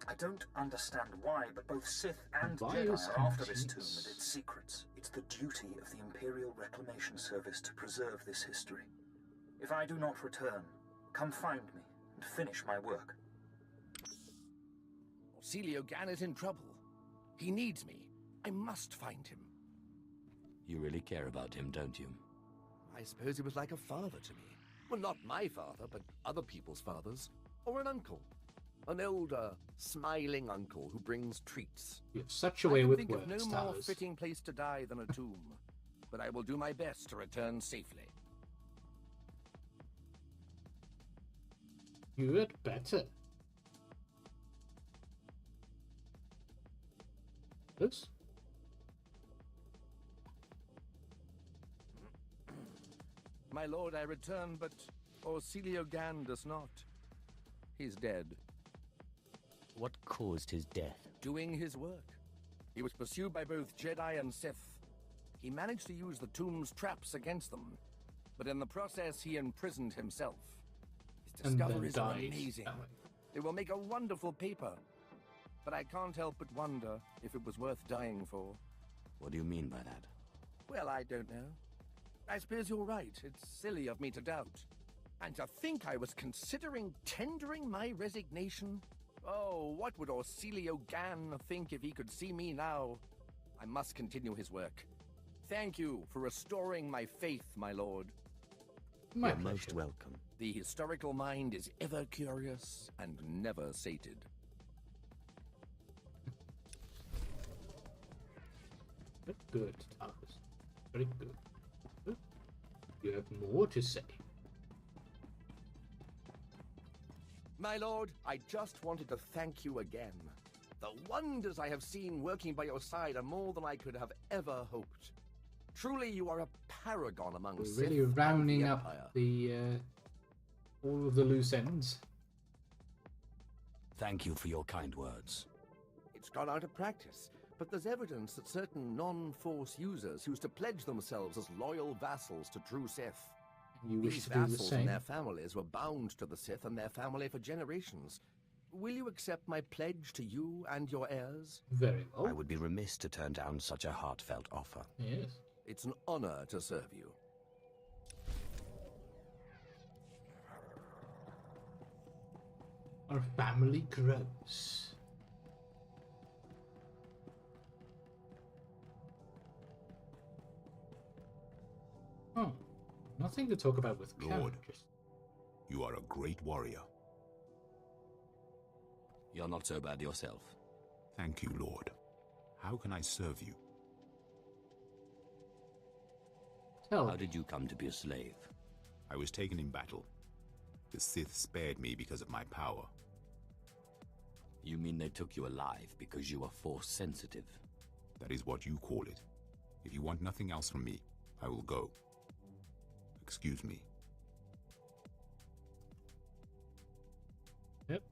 I don't understand why, but both Sith and Jedi are after this tomb and its secrets. It's the duty of the Imperial Reclamation Service to preserve this history. If I do not return, come find me and finish my work. Celio Gan is in trouble. He needs me. I must find him. You really care about him, don't you? I suppose he was like a father to me. Well, not my father, but other people's fathers. Or an uncle. An older, smiling uncle who brings treats. You have such a way with think words, of no more Talos. fitting place to die than a tomb. But I will do my best to return safely. You had better. This? My lord, I return, but Orsilio Gan does not. He's dead. What caused his death? Doing his work. He was pursued by both Jedi and Sith. He managed to use the tomb's traps against them, but in the process he imprisoned himself. His discoveries are amazing. They will make a wonderful paper. But I can't help but wonder if it was worth dying for. What do you mean by that? Well, I don't know. I suppose you're right. It's silly of me to doubt. And to think I was considering tendering my resignation? Oh, what would Orsilio Gan think if he could see me now? I must continue his work. Thank you for restoring my faith, my lord. You're most welcome. The historical mind is ever curious and never sated. Good, Talos. Very good. Good. You have more to say. My lord, I just wanted to thank you again. The wonders I have seen working by your side are more than I could have ever hoped. Truly, you are a paragon among We're Sith really and rounding the up Empire. the all of the loose ends. Thank you for your kind words. It's gone out of practice, but there's evidence that certain non-Force users used to pledge themselves as loyal vassals to true Sith. You wish These to do the vassals same? and their families were bound to the Sith and their family for generations. Will you accept my pledge to you and your heirs? Very well. I would be remiss to turn down such a heartfelt offer. Yes. It's an honor to serve you. Our family grows. Oh, nothing to talk about with Lord, characters. you are a great warrior. You're not so bad yourself. Thank you, Lord. How can I serve you? How did you come to be a slave? I was taken in battle. The Sith spared me because of my power. You mean they took you alive because you were force sensitive? That is what you call it. If you want nothing else from me, I will go. Excuse me. Yep.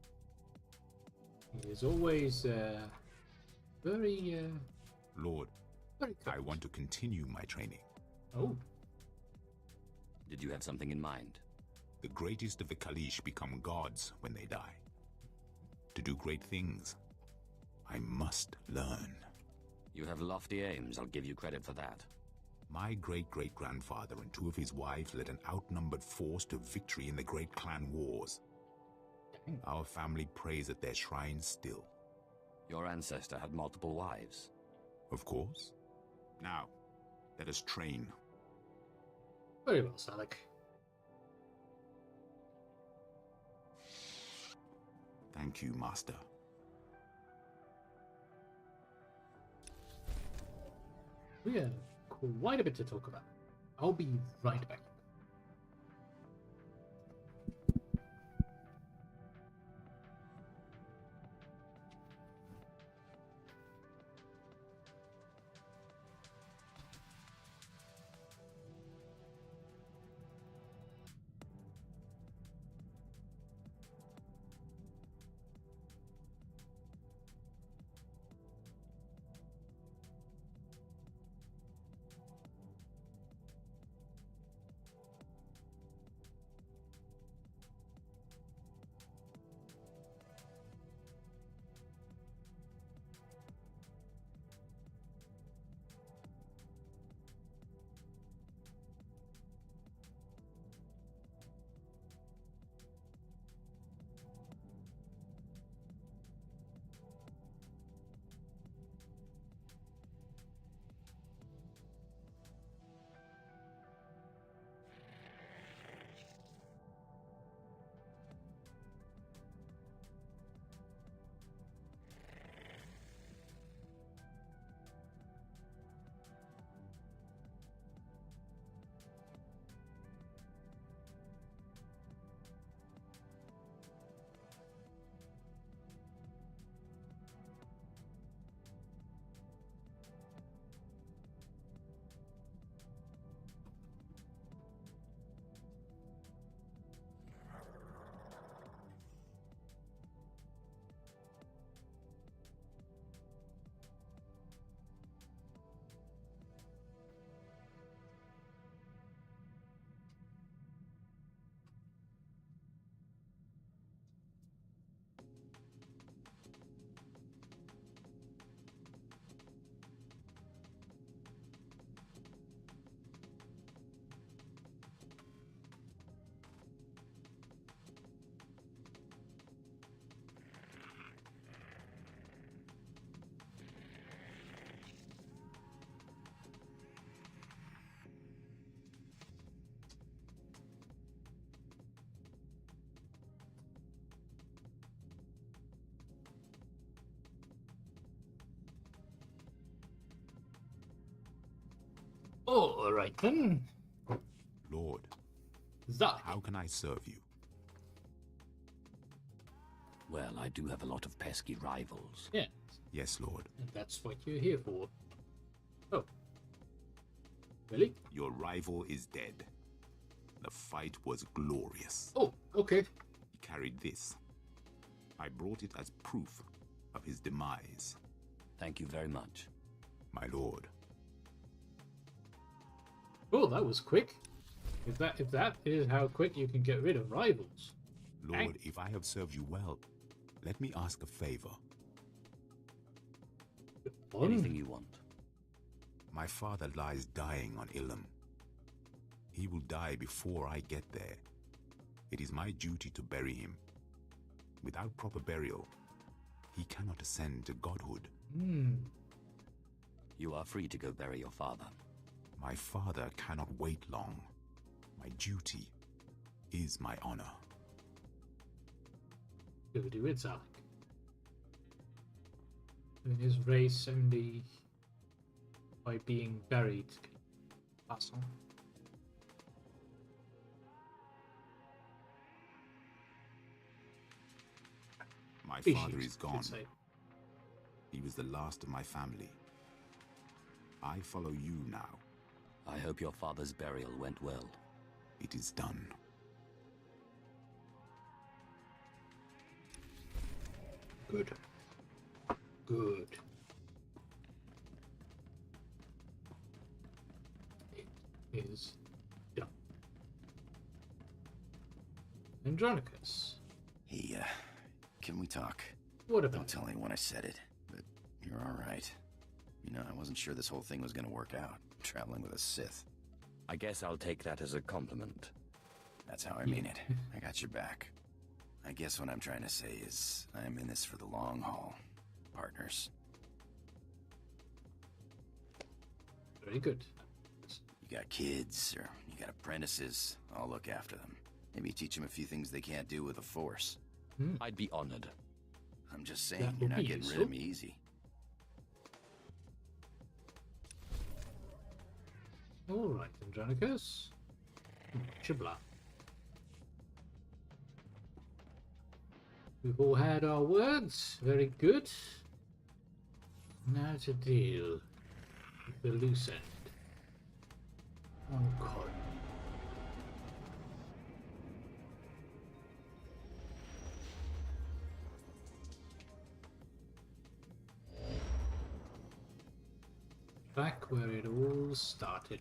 He is always very Lord, very I want to continue my training. Oh. Did you have something in mind? The greatest of the Kalish become gods when they die. To do great things, I must learn. You have lofty aims, I'll give you credit for that. My great-great-grandfather and 2 of his wives led an outnumbered force to victory in the great clan wars. Our family prays at their shrines still. Your ancestor had multiple wives? Of course. Now, let us train. Very well, Salak. Thank you, Master. We have quite a bit to talk about. I'll be right back. All right then. Lord, Zach. How can I serve you? Well, I do have a lot of pesky rivals. Yeah. Yes, Lord. And that's what you're here for. Oh. Really? Your rival is dead. The fight was glorious. Oh, okay. He carried this. I brought it as proof of his demise. Thank you very much. My lord. Oh, that was quick. If that is how quick you can get rid of rivals. Lord, if I have served you well, let me ask a favor. Anything you want. My father lies dying on Ilum. He will die before I get there. It is my duty to bury him. Without proper burial, he cannot ascend to godhood. You are free to go bury your father. My father cannot wait long. My duty is my honor. Go do it, Zach. In his race only by being buried. Awesome. My My species, father is I gone. should say. He was the last of my family. I follow you now. I hope your father's burial went well. It is done. Good. Good. It is done. Andronicus. Hey, can we talk? What about? Don't tell anyone I said it, but you're all right. You know, I wasn't sure this whole thing was gonna work out, traveling with a Sith. I guess I'll take that as a compliment. That's how I mean it. I got your back. I guess what I'm trying to say is, I'm in this for the long haul. Partners. Very good. You got kids, or you got apprentices. I'll look after them. Maybe teach them a few things they can't do with the Force. I'd be honored. I'm just saying, you're not getting rid of me easy. Alright, Andronicus. Chibla. We've all had our words. Very good. Now to deal with the loose end. Oh god. Back where it all started.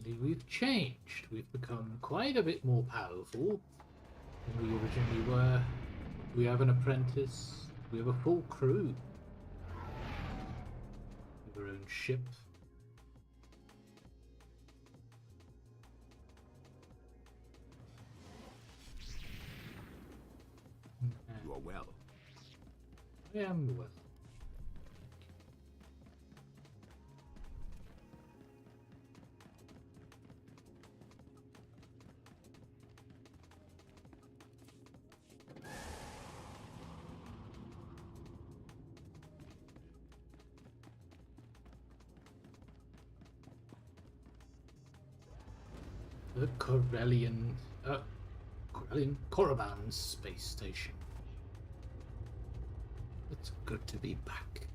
Only we've changed. We've become quite a bit more powerful than we originally were. We have an apprentice. We have a full crew. We have our own ship. You are well. I am well. The Corellian Korriban space station. It's good to be back.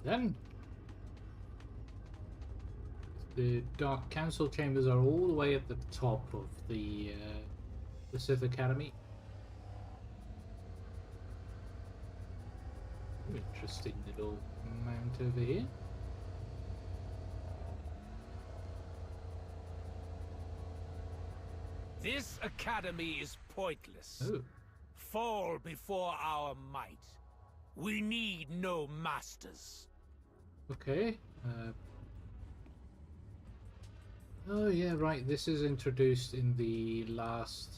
Then the Dark Council chambers are all the way at the top of the Sith Academy. Interesting little mount over here. This academy is pointless. Oh. Fall before our might. We need no masters. Okay. Oh yeah, right. This is introduced in the last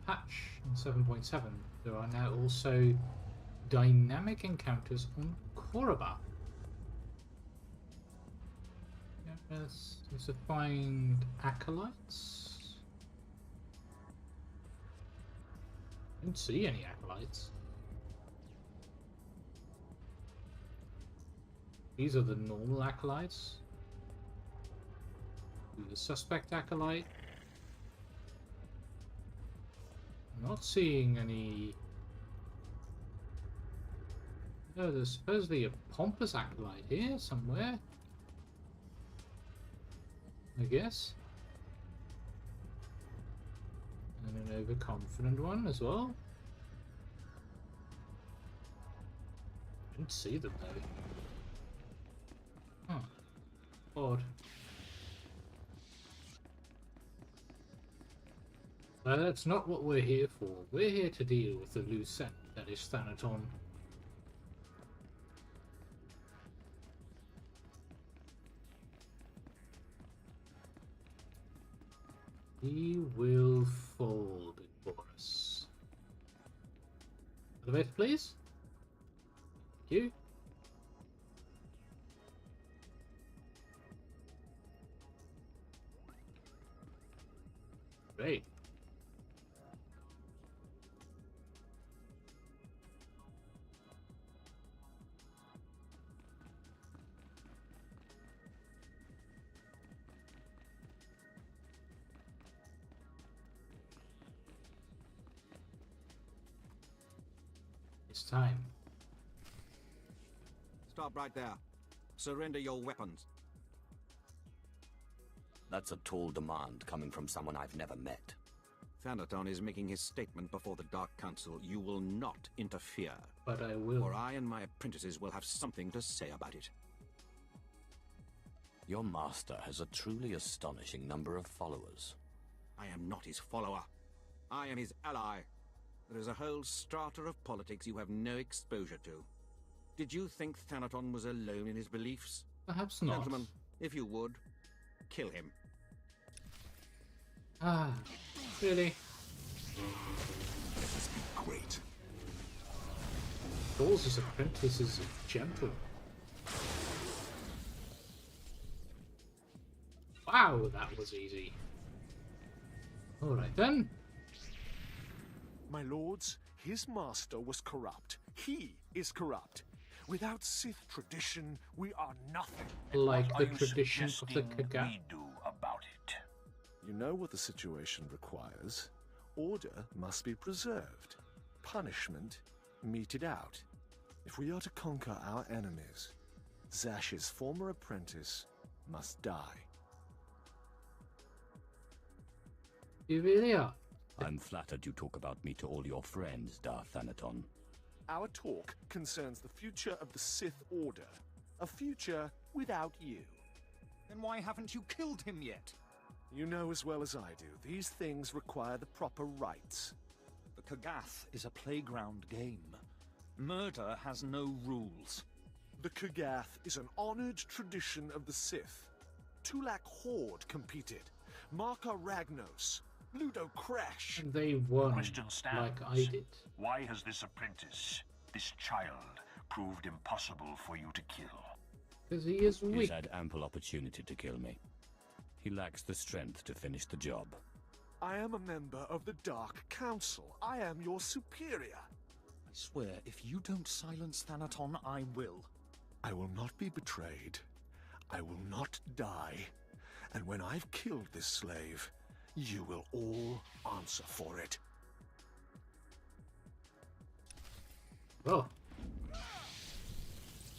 patch in 7.7. There are now also dynamic encounters on Korriban. Yes, to find acolytes. Didn't see any acolytes. These are the normal acolytes. The suspect acolyte. I'm not seeing any. Oh, there's supposedly a pompous acolyte here somewhere. I guess. And an overconfident one as well. Didn't see them though. Huh. Odd. But that's not what we're here for. We're here to deal with the loose end that is Thanaton. He will fall before us. Elevator, please. Thank you. Great. It's time. Stop right there. Surrender your weapons. That's a tall demand coming from someone I've never met. Thanaton is making his statement before the Dark Council. You will not interfere. But I will. Or I and my apprentices will have something to say about it. Your master has a truly astonishing number of followers. I am not his follower. I am his ally. There is a whole strata of politics you have no exposure to. Did you think Thanaton was alone in his beliefs? Perhaps not. Gentlemen, if you would, kill him. Ah, really? This be great. Ball's apprentice is gentle. Wow, that was easy. Alright then. My lords, his master was corrupt. He is corrupt. Without Sith tradition, we are nothing. Like the tradition of the Kaggath. We do about it. You know what the situation requires. Order must be preserved. Punishment meted out. If we are to conquer our enemies, Zash's former apprentice must die. You really are. I'm flattered you talk about me to all your friends, Darth Thanaton. Our talk concerns the future of the Sith Order. A future without you. Then why haven't you killed him yet? You know as well as I do, these things require the proper rites. The Kaggath is a playground game. Murder has no rules. The Kaggath is an honored tradition of the Sith. Tulak Horde competed. Marka Ragnos. Ludo Crash. And they won, Question stands. like I did. Why has this apprentice, this child, proved impossible for you to kill? Because he is weak. He's had ample opportunity to kill me. He lacks the strength to finish the job. I am a member of the Dark Council. I am your superior. I swear, if you don't silence Thanaton, I will. I will not be betrayed. I will not die. And when I've killed this slave, you will all answer for it. Oh.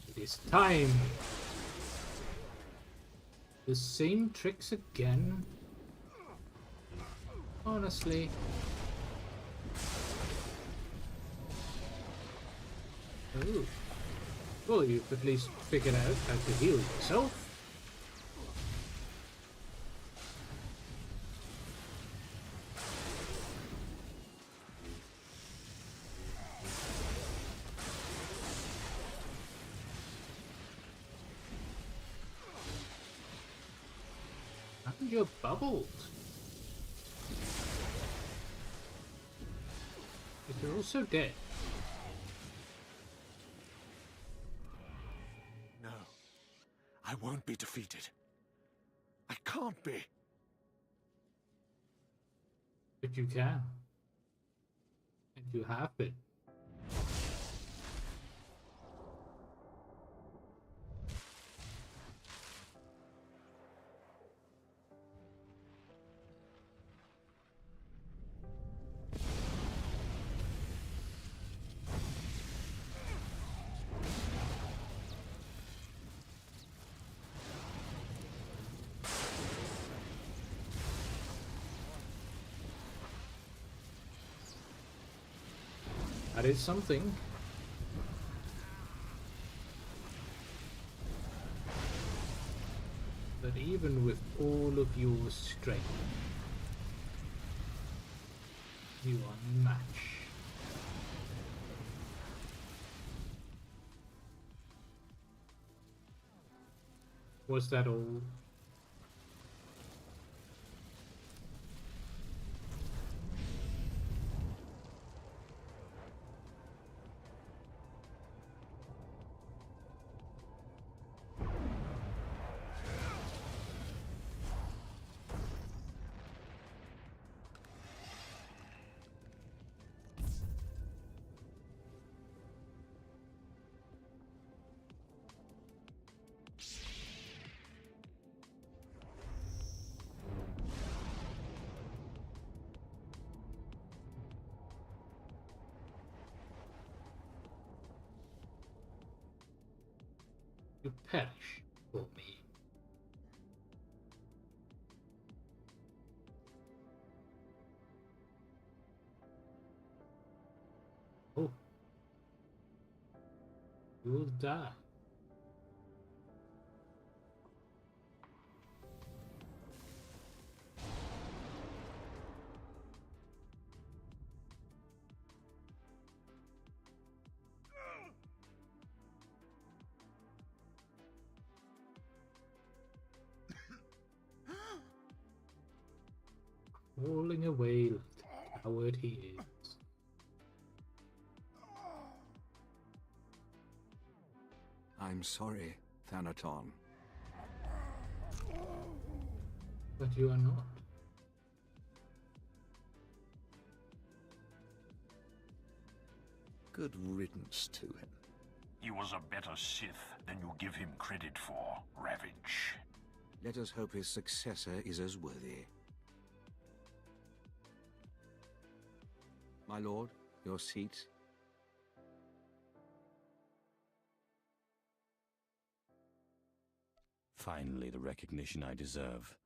It is time. The same tricks again. Honestly. Oh. Well, you've at least figured out how to heal yourself. And you're bubbled. But you're also dead. No. I won't be defeated. I can't be. But you can. And you have been. That is something. That even with all of your strength, you are unmatched. Was that all? to perish for me. Oh. You'll die. Crawling away like the coward he is. I'm sorry, Thanaton. But you are not. Good riddance to him. He was a better Sith than you give him credit for, Ravage. Let us hope his successor is as worthy. My lord, your seat. Finally, the recognition I deserve.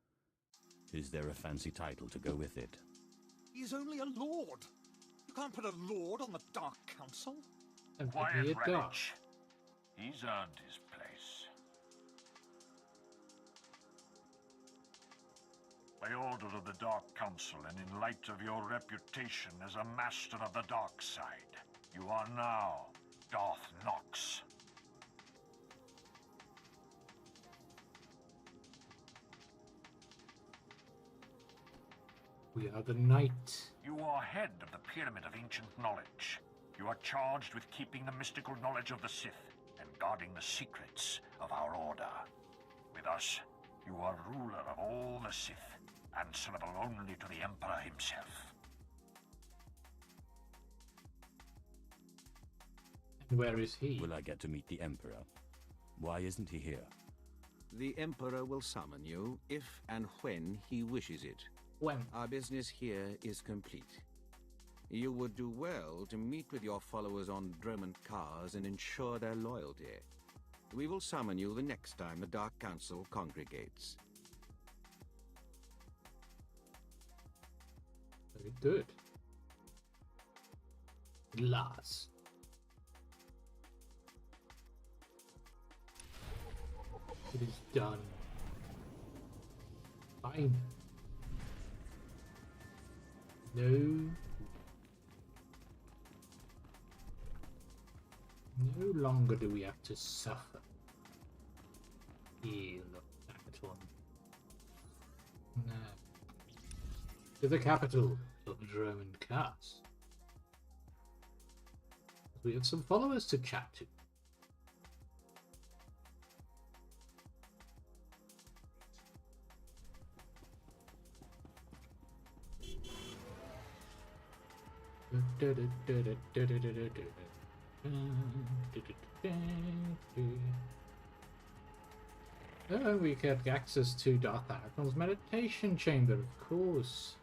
Is there a fancy title to go with it? He's only a lord. You can't put a lord on the Dark Council. Quiet, Ravage. He's earned his place. By order of the Dark Council and in light of your reputation as a master of the dark side, you are now Darth Nox. We are the Knight. You are head of the Pyramid of Ancient Knowledge. You are charged with keeping the mystical knowledge of the Sith and guarding the secrets of our order. With us, you are ruler of all the Sith, answerable only to the Emperor himself. And where is he? Will I get to meet the Emperor? Why isn't he here? The Emperor will summon you if and when he wishes it. When? Our business here is complete. You would do well to meet with your followers on Dromund Cars and ensure their loyalty. We will summon you the next time the Dark Council congregates. Very good. Last. It is done. Fine. No longer do we have to suffer. Heal that one. Now, to the capital of Dromund Cars. We have some followers to chat to. Oh, we get access to Darth Thanaton's meditation chamber, of course.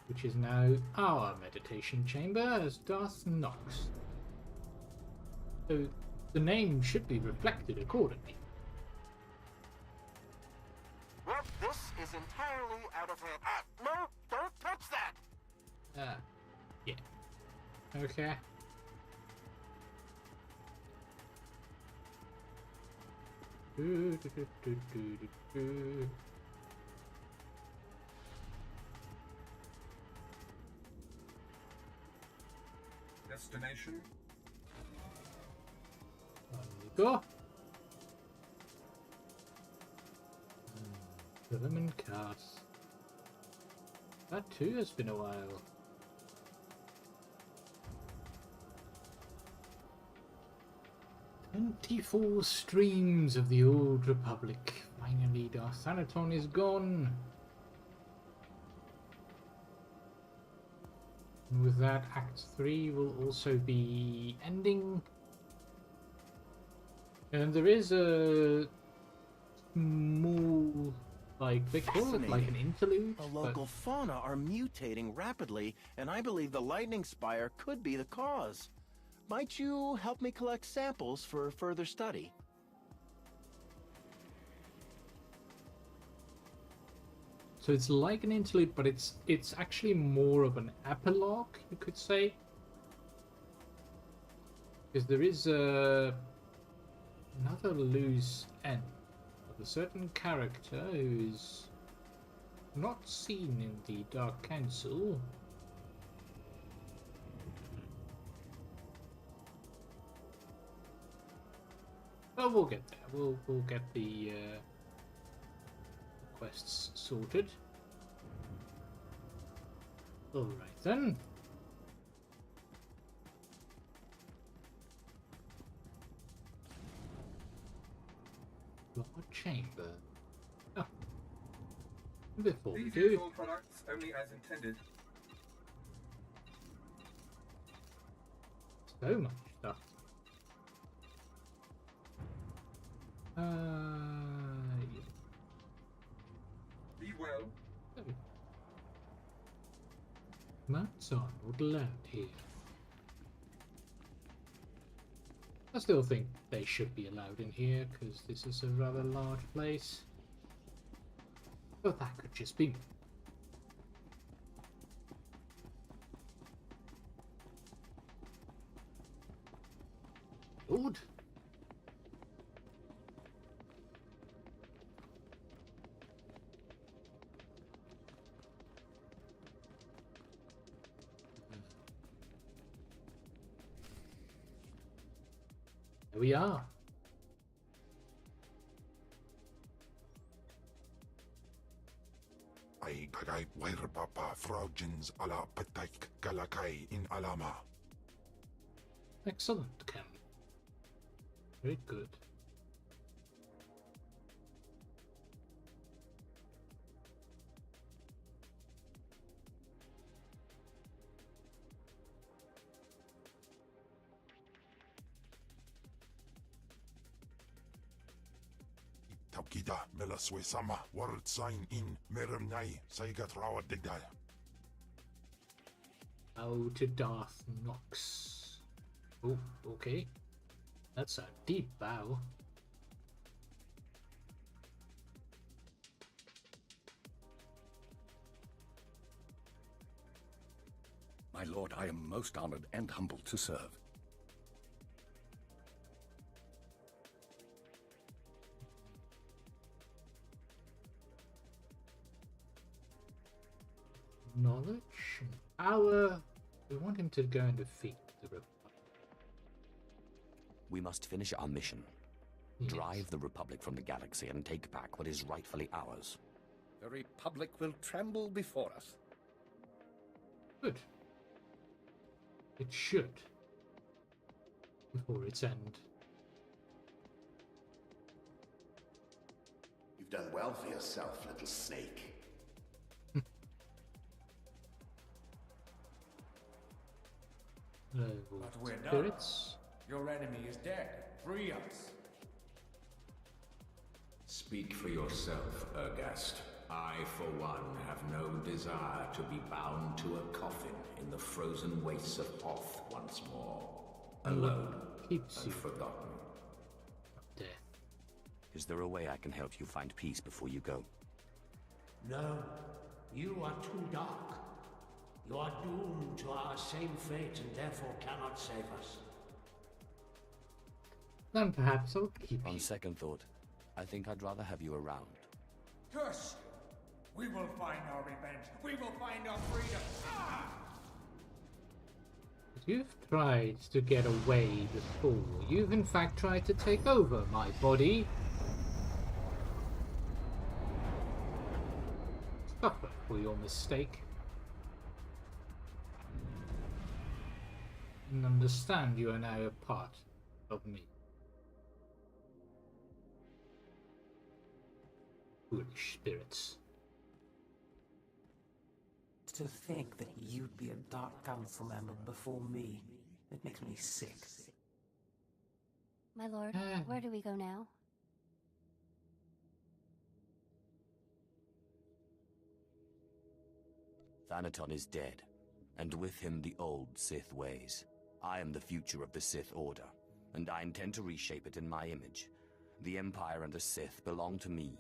Which is now our meditation chamber as Darth Nox. So the name should be reflected accordingly. Well, this is entirely out of hand. No, don't touch that! Yeah. Okay. Destination? On we go. Dromund Cars. That too has been a while. "24 streams of the Old Republic. Finally, Darth Thanaton is gone." And with that, Act 3 will also be ending. And there is a small, like, they call it like an interlude. The local fauna are mutating rapidly, and I believe the lightning spire could be the cause. Might you help me collect samples for further study? So it's like an interlude, but it's actually more of an epilogue, you could say. Because there is another loose end of a certain character who is not seen in the Dark Council. But we'll get there. We'll get the quests sorted. All right then. What chamber? Oh. Before we These do. use all products only as intended. So much stuff. Yeah. Be well. Oh. Mounts are not allowed here. I still think they should be allowed in here because this is a rather large place. But that could just be me. Lord. There we are. Ay kagay wair papa fraujins ala pataik galakay in alama. Excellent, Ken. Very good. Taukida melaswe sama word sign in meremnai saigat rawa digdal. Bow to Darth Nox. Oh, okay. That's a deep bow. My lord, I am most honored and humbled to serve. Knowledge? Power? We want him to go and defeat the Republic. We must finish our mission. Yes. Drive the Republic from the galaxy and take back what is rightfully ours. The Republic will tremble before us. Good. It should. Before its end. You've done well for yourself, little snake. But we're done. Spirits. Your enemy is dead. Free us. Speak for yourself, Ergast. I, for one, have no desire to be bound to a coffin in the frozen wastes of Hoth once more. Alone and forgotten. Death. Is there a way I can help you find peace before you go? No. You are too dark. You are doomed to our same fate and therefore cannot save us. Then perhaps I'll keep you. On second thought, I think I'd rather have you around. Curse you! We will find our revenge. We will find our freedom. Ah! You've tried to get away before. You've in fact tried to take over my body. Suffer for your mistake. And understand you are now a part of me. Foolish spirits. To think that you'd be a Dark Council member before me, it makes me sick. My lord, where do we go now? Thanaton is dead, and with him the old Sith ways. I am the future of the Sith Order, and I intend to reshape it in my image. The Empire and the Sith belong to me.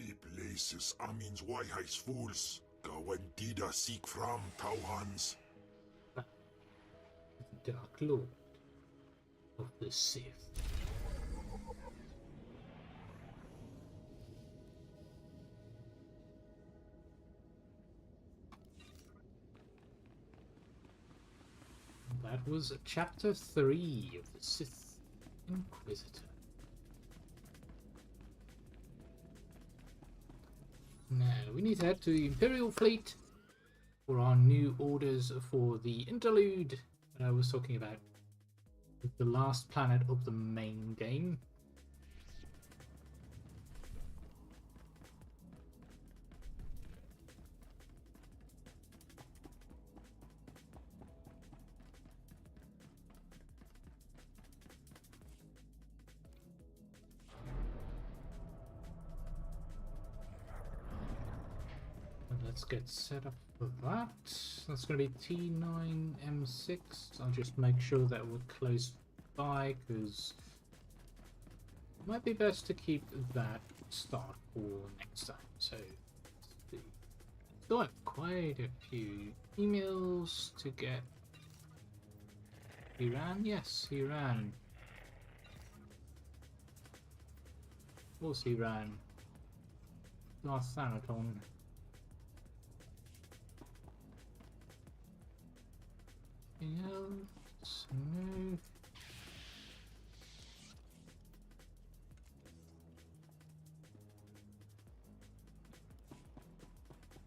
I places Amin's Whiteheis fools. Gawendida seek from Tauhans. Dark Lord of the Sith. That was chapter 3 of the Sith Inquisitor. Now we need to head to the Imperial Fleet for our new orders for the interlude that I was talking about. The last planet of the main game. Let's get set up for that. That's going to be T9M6. I'll just make sure that we're close by, because it might be best to keep that start for next time. So, still have quite a few emails to get. Iran? Yes, Iran. Of course, Iran. Darth Thanaton. Else? No.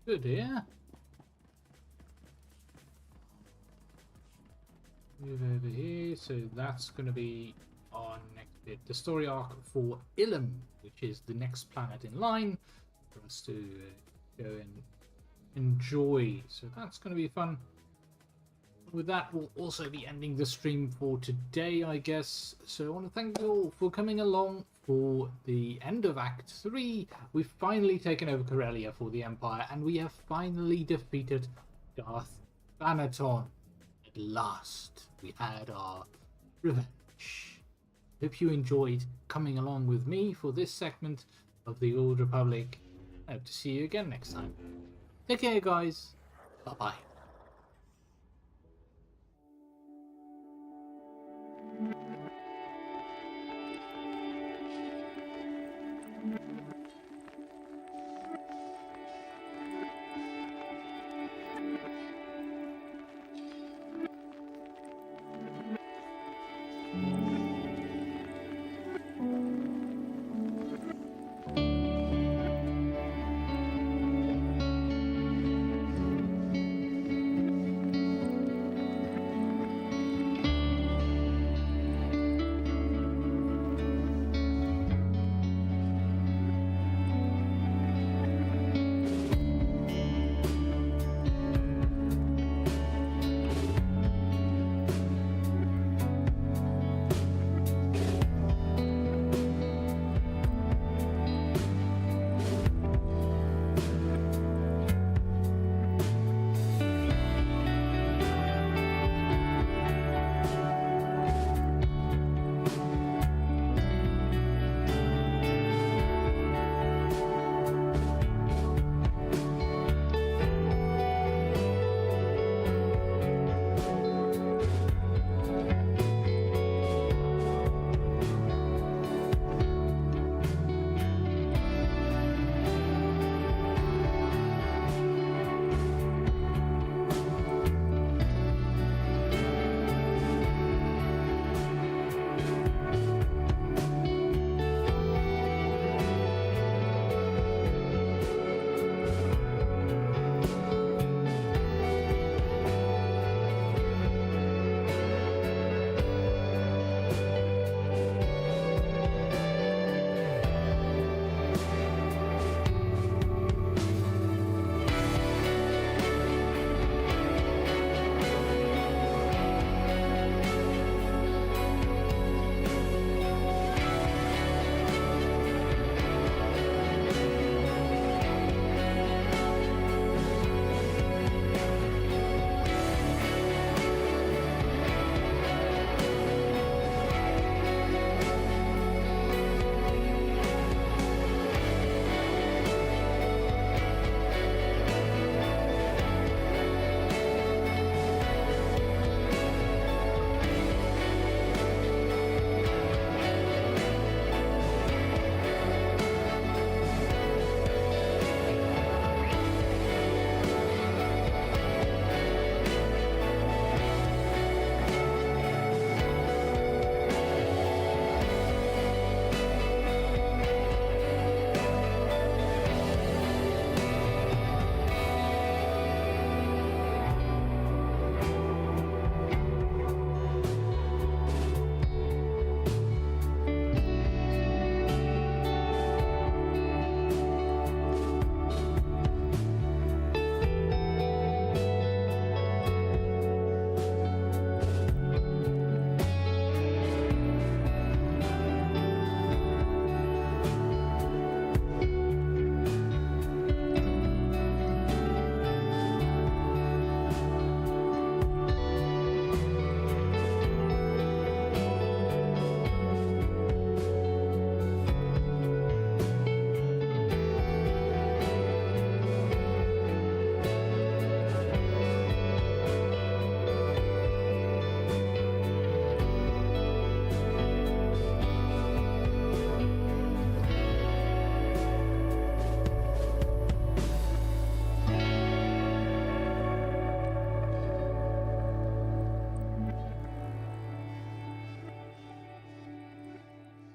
Good, yeah. Move over here, so that's going to be our next bit. The story arc for Ilum, which is the next planet in line for us to go and enjoy. So that's going to be fun. With that, we'll also be ending the stream for today, I guess. So I want to thank you all for coming along for the end of Act 3. We've finally taken over Corellia for the Empire, and we have finally defeated Darth Thanaton. At last, we had our revenge. Hope you enjoyed coming along with me for this segment of the Old Republic. I hope to see you again next time. Take care, guys. Bye-bye.